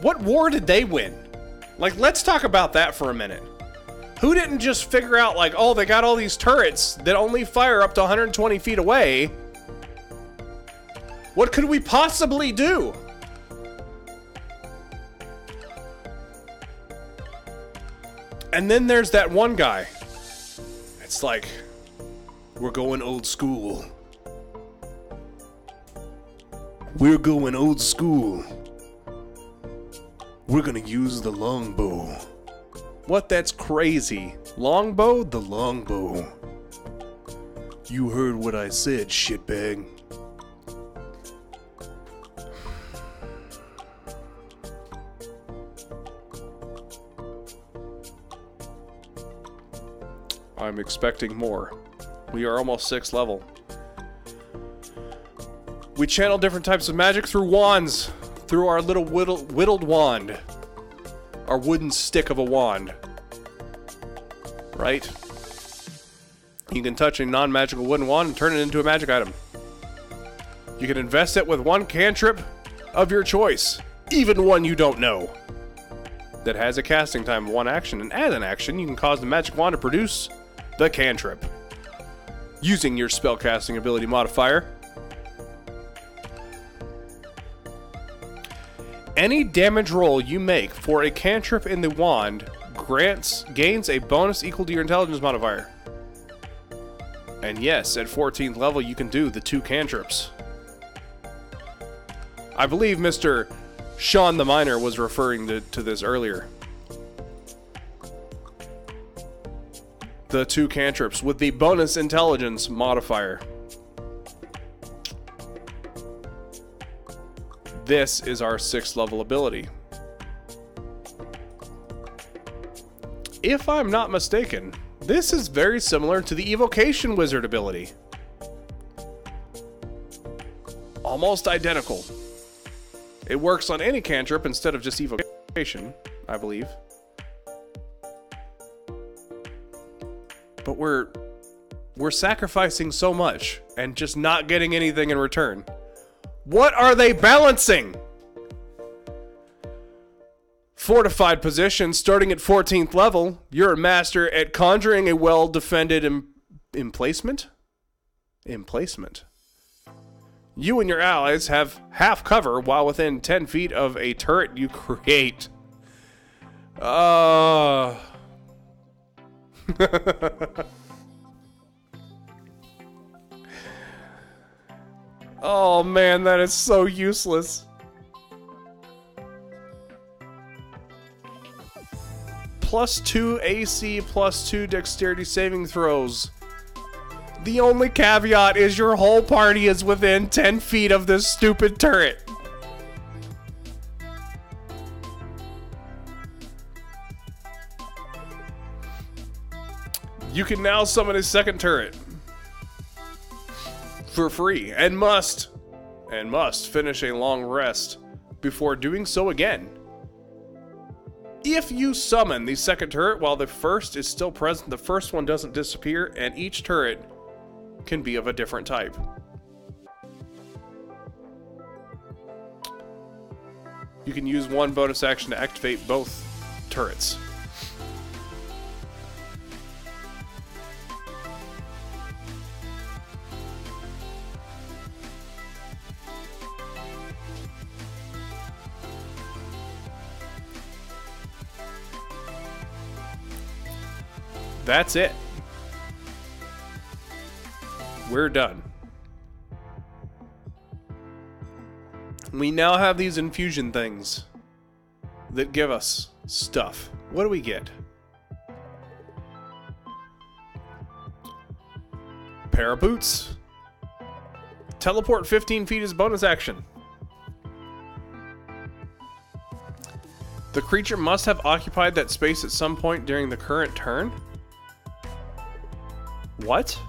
[SPEAKER 1] What war did they win? Like, let's talk about that for a minute. Who didn't just figure out, like, oh, they got all these turrets that only fire up to 120 feet away. What could we possibly do? And then there's that one guy. It's like, we're going old school. We're going old school. We're gonna use the longbow. What? That's crazy. Longbow? The longbow. You heard what I said, shitbag. I'm expecting more. We are almost 6th level. We channel different types of magic through wands. Through our little whittled wand. Our wooden stick of a wand. Right? You can touch a non-magical wooden wand and turn it into a magic item. You can invest it with one cantrip of your choice. Even one you don't know. That has a casting time of 1 action. And as an action, you can cause the magic wand to produce the cantrip. Using your spellcasting ability modifier. Any damage roll you make for a cantrip in the wand gains a bonus equal to your intelligence modifier. And yes, at 14th level, you can do the 2 cantrips. I believe Mr. Sean the Miner was referring to this earlier. The 2 cantrips with the bonus intelligence modifier. This is our 6th level ability. If I'm not mistaken, this is very similar to the Evocation Wizard ability. Almost identical. It works on any cantrip instead of just Evocation, I believe. But we're sacrificing so much and just not getting anything in return. What are they balancing? Fortified position, starting at 14th level, you're a master at conjuring a well-defended emplacement? Emplacement. You and your allies have half cover while within 10 feet of a turret you create. Oh man, that is so useless. +2 AC, +2 dexterity saving throws. The only caveat is your whole party is within 10 feet of this stupid turret. You can now summon a second turret. For free, and must finish a long rest before doing so again. If you summon the second turret while the first is still present, the first one doesn't disappear, and each turret can be of a different type. You can use one bonus action to activate both turrets. That's it. We're done. We now have these infusion things that give us stuff. What do we get? Pair of boots. Teleport 15 feet is bonus action. The creature must have occupied that space at some point during the current turn. What?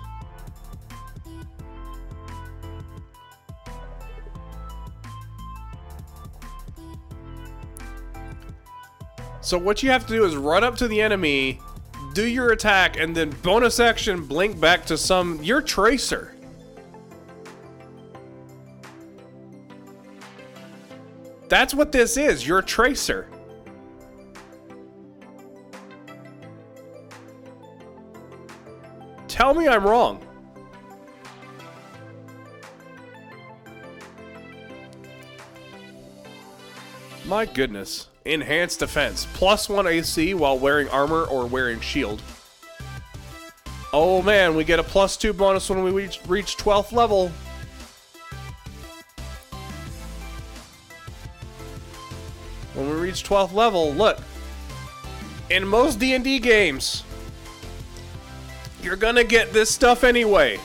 [SPEAKER 1] So what you have to do is run up to the enemy, do your attack, and then bonus action blink back to some... You're Tracer. That's what this is. You're Tracer. Tell me I'm wrong. My goodness. Enhanced defense. +1 AC while wearing armor or wearing shield. Oh man, we get a +2 bonus when we reach 12th level. When we reach 12th level, look. In most D&D games, you're gonna get this stuff anyway.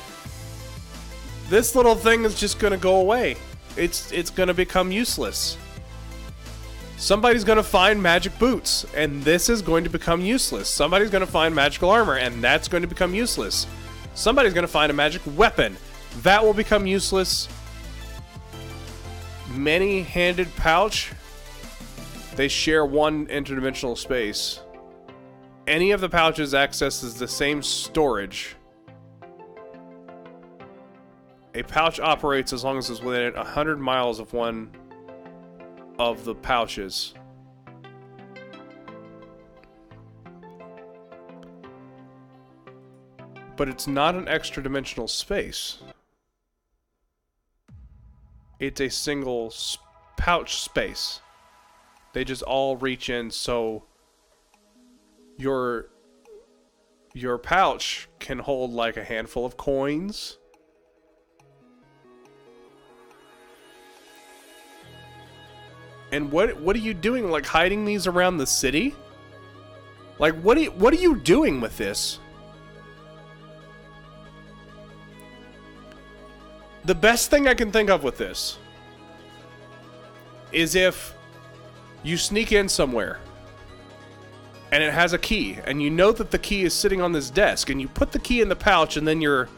[SPEAKER 1] This little thing is just gonna go away. It's gonna become useless. Somebody's gonna find magic boots, and this is going to become useless. Somebody's gonna find magical armor, and that's going to become useless. Somebody's gonna find a magic weapon. That will become useless. Many-handed pouch. They share one interdimensional space. Any of the pouches accesses the same storage. A pouch operates as long as it's within 100 miles of one of the pouches. But it's not an extra dimensional space. It's a single pouch space. They just all reach in, so your pouch can hold like a handful of coins. And what are you doing? Like hiding these around the city? Like what are you doing with this? The best thing I can think of with this is if you sneak in somewhere and it has a key and you know that the key is sitting on this desk and you put the key in the pouch and then your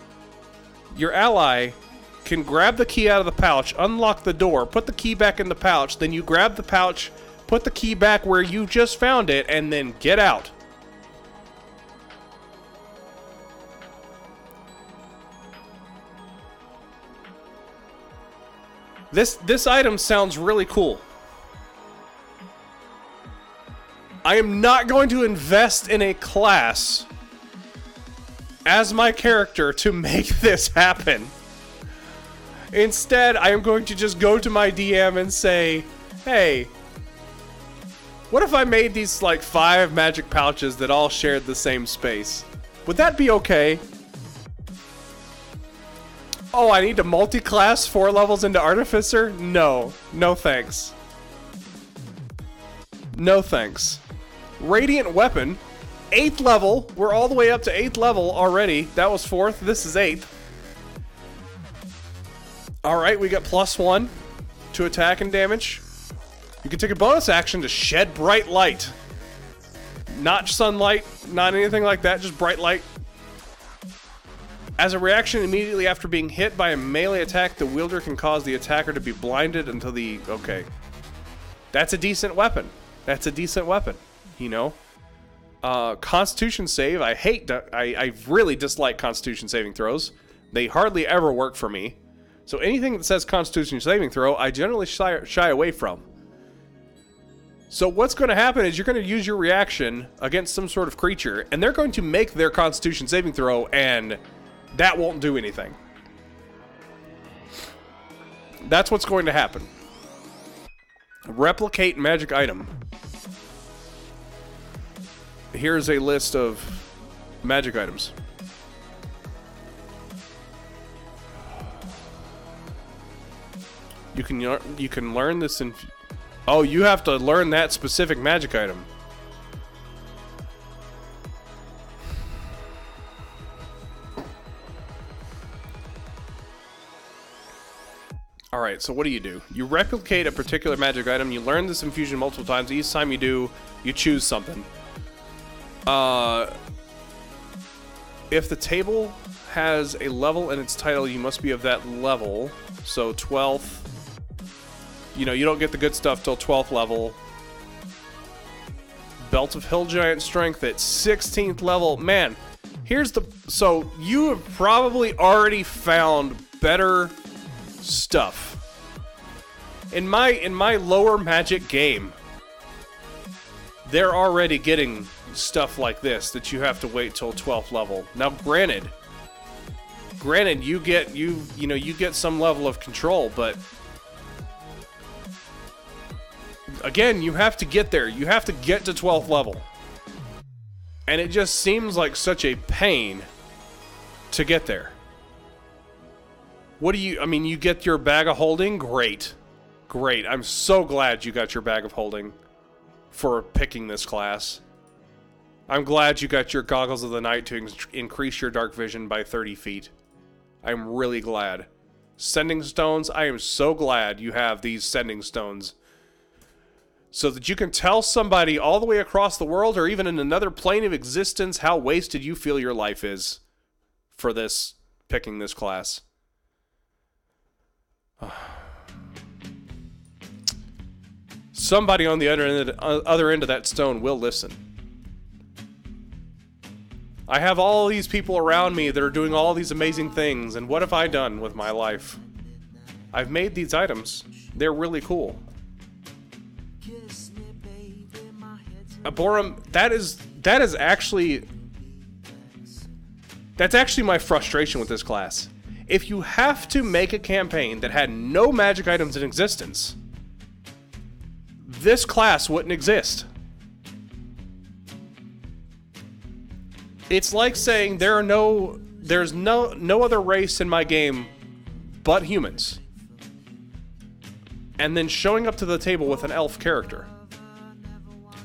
[SPEAKER 1] ally can grab the key out of the pouch, unlock the door, put the key back in the pouch, then you grab the pouch, put the key back where you just found it, and then get out. This item sounds really cool. I am not going to invest in a class as my character to make this happen. Instead, I am going to just go to my DM and say, hey, what if I made these like 5 magic pouches that all shared the same space? Would that be okay? Oh, I need to multi-class 4 levels into Artificer? No. No thanks. No thanks. Radiant Weapon. 8th level. We're all the way up to 8th level already. That was 4th. This is 8th. Alright, we got +1 to attack and damage. You can take a bonus action to shed bright light. Not sunlight, not anything like that, just bright light. As a reaction, immediately after being hit by a melee attack, the wielder can cause the attacker to be blinded until the... Okay. That's a decent weapon. That's a decent weapon, you know? Constitution save, I really dislike Constitution saving throws. They hardly ever work for me. So anything that says Constitution saving throw, I generally shy away from. So what's going to happen is you're going to use your reaction against some sort of creature, and they're going to make their Constitution saving throw, and that won't do anything. That's what's going to happen. Replicate magic item. Here's a list of magic items. You can learn this in... Oh, you have to learn that specific magic item. Alright, so what do? You replicate a particular magic item, you learn this infusion multiple times, each time you do, you choose something. If the table has a level in its title, you must be of that level. So 12th, you know, you don't get the good stuff till 12th level. Belt of Hill Giant Strength at 16th level. Man, here's the... So, you have probably already found better stuff. In my lower magic game, they're already getting stuff like this that you have to wait till 12th level. Now, granted, you get some level of control, but again, you have to get there. You have to get to 12th level. And it just seems like such a pain to get there. What do you... I mean, you get your bag of holding? Great. Great. I'm so glad you got your bag of holding for picking this class. I'm glad you got your Goggles of the Night to increase your dark vision by 30 feet. I'm really glad. Sending Stones, I am so glad you have these Sending Stones. So that you can tell somebody all the way across the world or even in another plane of existence how wasted you feel your life is for this, picking this class. Somebody on the other end of that stone will listen. I have all these people around me that are doing all these amazing things, and what have I done with my life? I've made these items. They're really cool. Borum, that's actually my frustration with this class. If you have to make a campaign that had no magic items in existence, this class wouldn't exist. It's like saying there's no other race in my game but humans. And then showing up to the table with an elf character.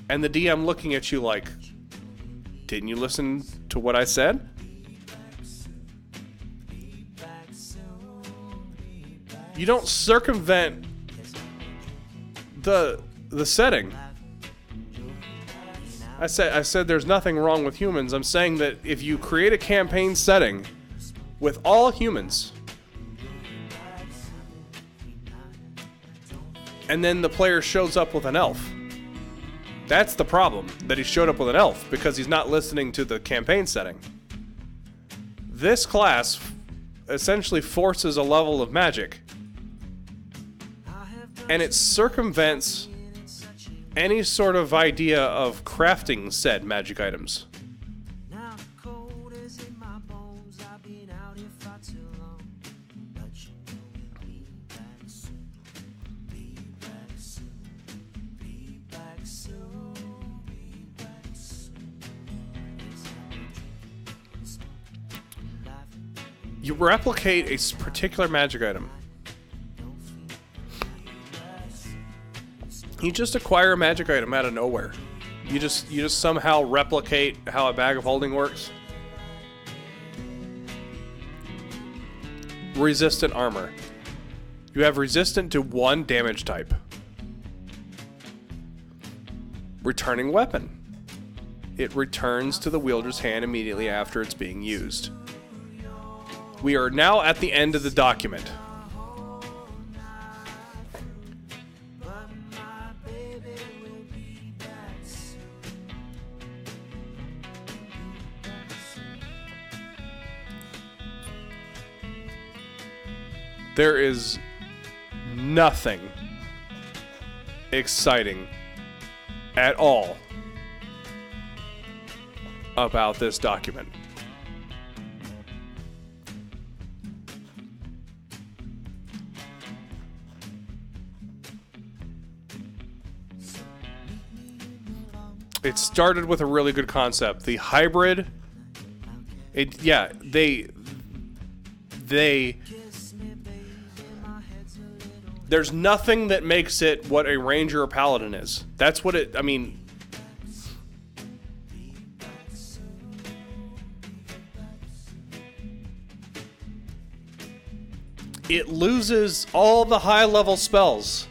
[SPEAKER 1] And the DM looking at you like, didn't you listen to what I said? You don't circumvent the setting. I said there's nothing wrong with humans. I'm saying that if you create a campaign setting with all humans, and then the player shows up with an elf, that's the problem, that he showed up with an elf, because he's not listening to the campaign setting. This class essentially forces a level of magic, and it circumvents any sort of idea of crafting said magic items. You replicate a particular magic item. You just acquire a magic item out of nowhere. You just somehow replicate how a bag of holding works. Resistant armor. You have resistant to 1 damage type. Returning weapon. It returns to the wielder's hand immediately after it's being used. We are now at the end of the document. There is nothing exciting at all about this document. It started with a really good concept. The hybrid, there's nothing that makes it what a ranger or paladin is. That's what it, it loses all the high level spells,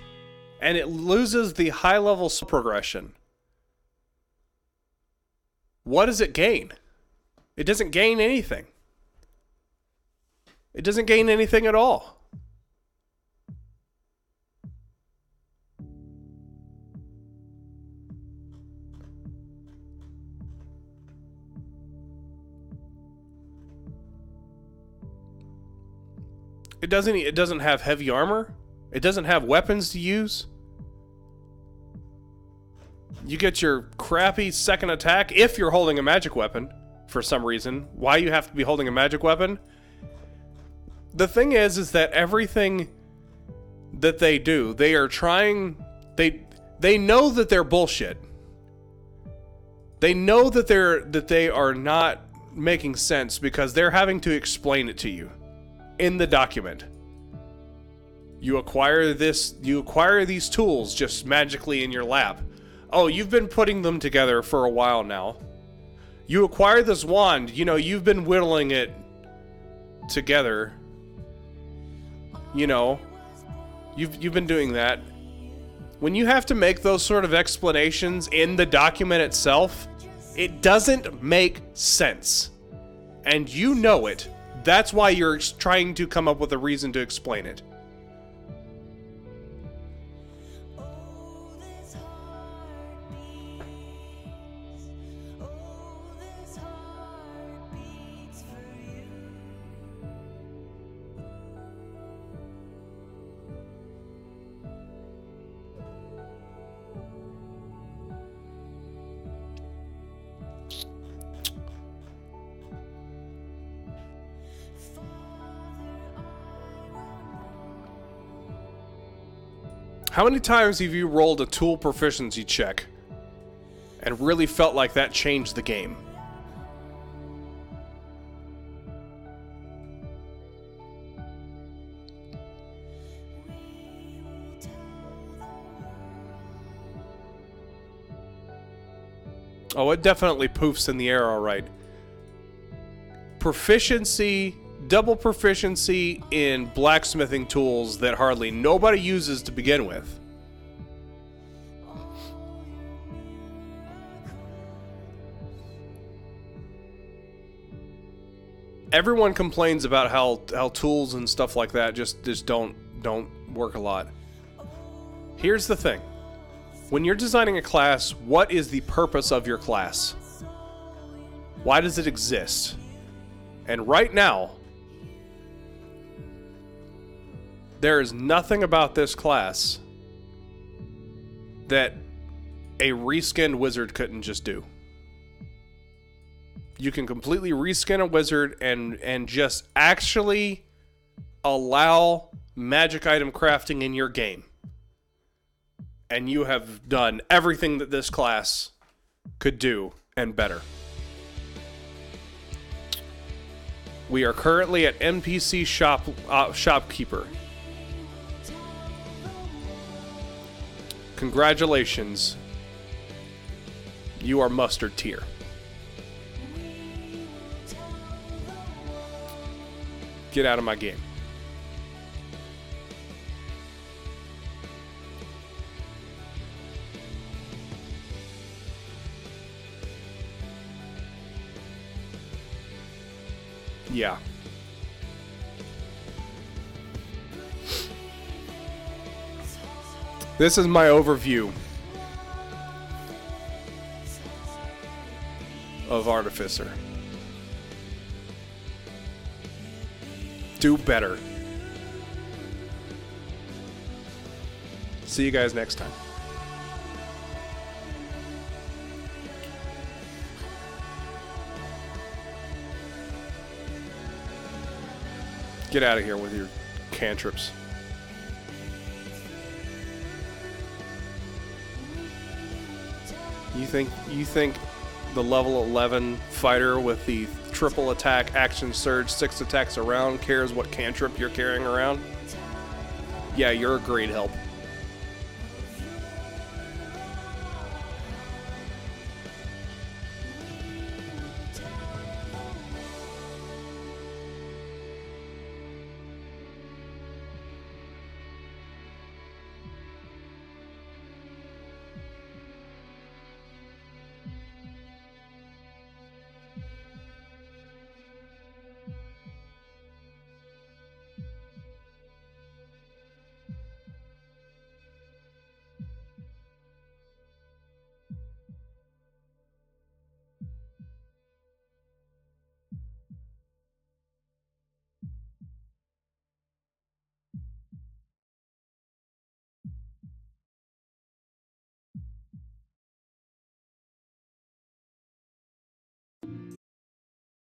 [SPEAKER 1] and it loses the high level progression. What does it gain? It doesn't gain anything. It doesn't gain anything at all. It doesn't have heavy armor. It doesn't have weapons to use. You get your crappy second attack if you're holding a magic weapon for some reason. Why you have to be holding a magic weapon? The thing is that everything that they do, they are trying, they know that they're bullshit. They know that they are not making sense because they're having to explain it to you in the document. You acquire these tools just magically in your lap. Oh, you've been putting them together for a while now. You acquire this wand, you've been whittling it together. You've been doing that. When you have to make those sort of explanations in the document itself, it doesn't make sense. And you know it. That's why you're trying to come up with a reason to explain it. How many times have you rolled a tool proficiency check and really felt like that changed the game? Oh, it definitely poofs in the air, all right. Proficiency, double proficiency in blacksmithing tools that hardly nobody uses to begin with. Everyone complains about how tools and stuff like that just don't work a lot. Here's the thing. When you're designing a class, what is the purpose of your class? Why does it exist? And right now, there is nothing about this class that a reskinned wizard couldn't just do. You can completely reskin a wizard and just actually allow magic item crafting in your game. And you have done everything that this class could do and better. We are currently at NPC shopkeeper. Congratulations. You are mustard tier. Get out of my game. Yeah. This is my overview of Artificer. Do better. See you guys next time. Get out of here with your cantrips. You think the level 11 fighter with the triple attack, action surge, 6 attacks around cares what cantrip you're carrying around? Yeah, you're a great help.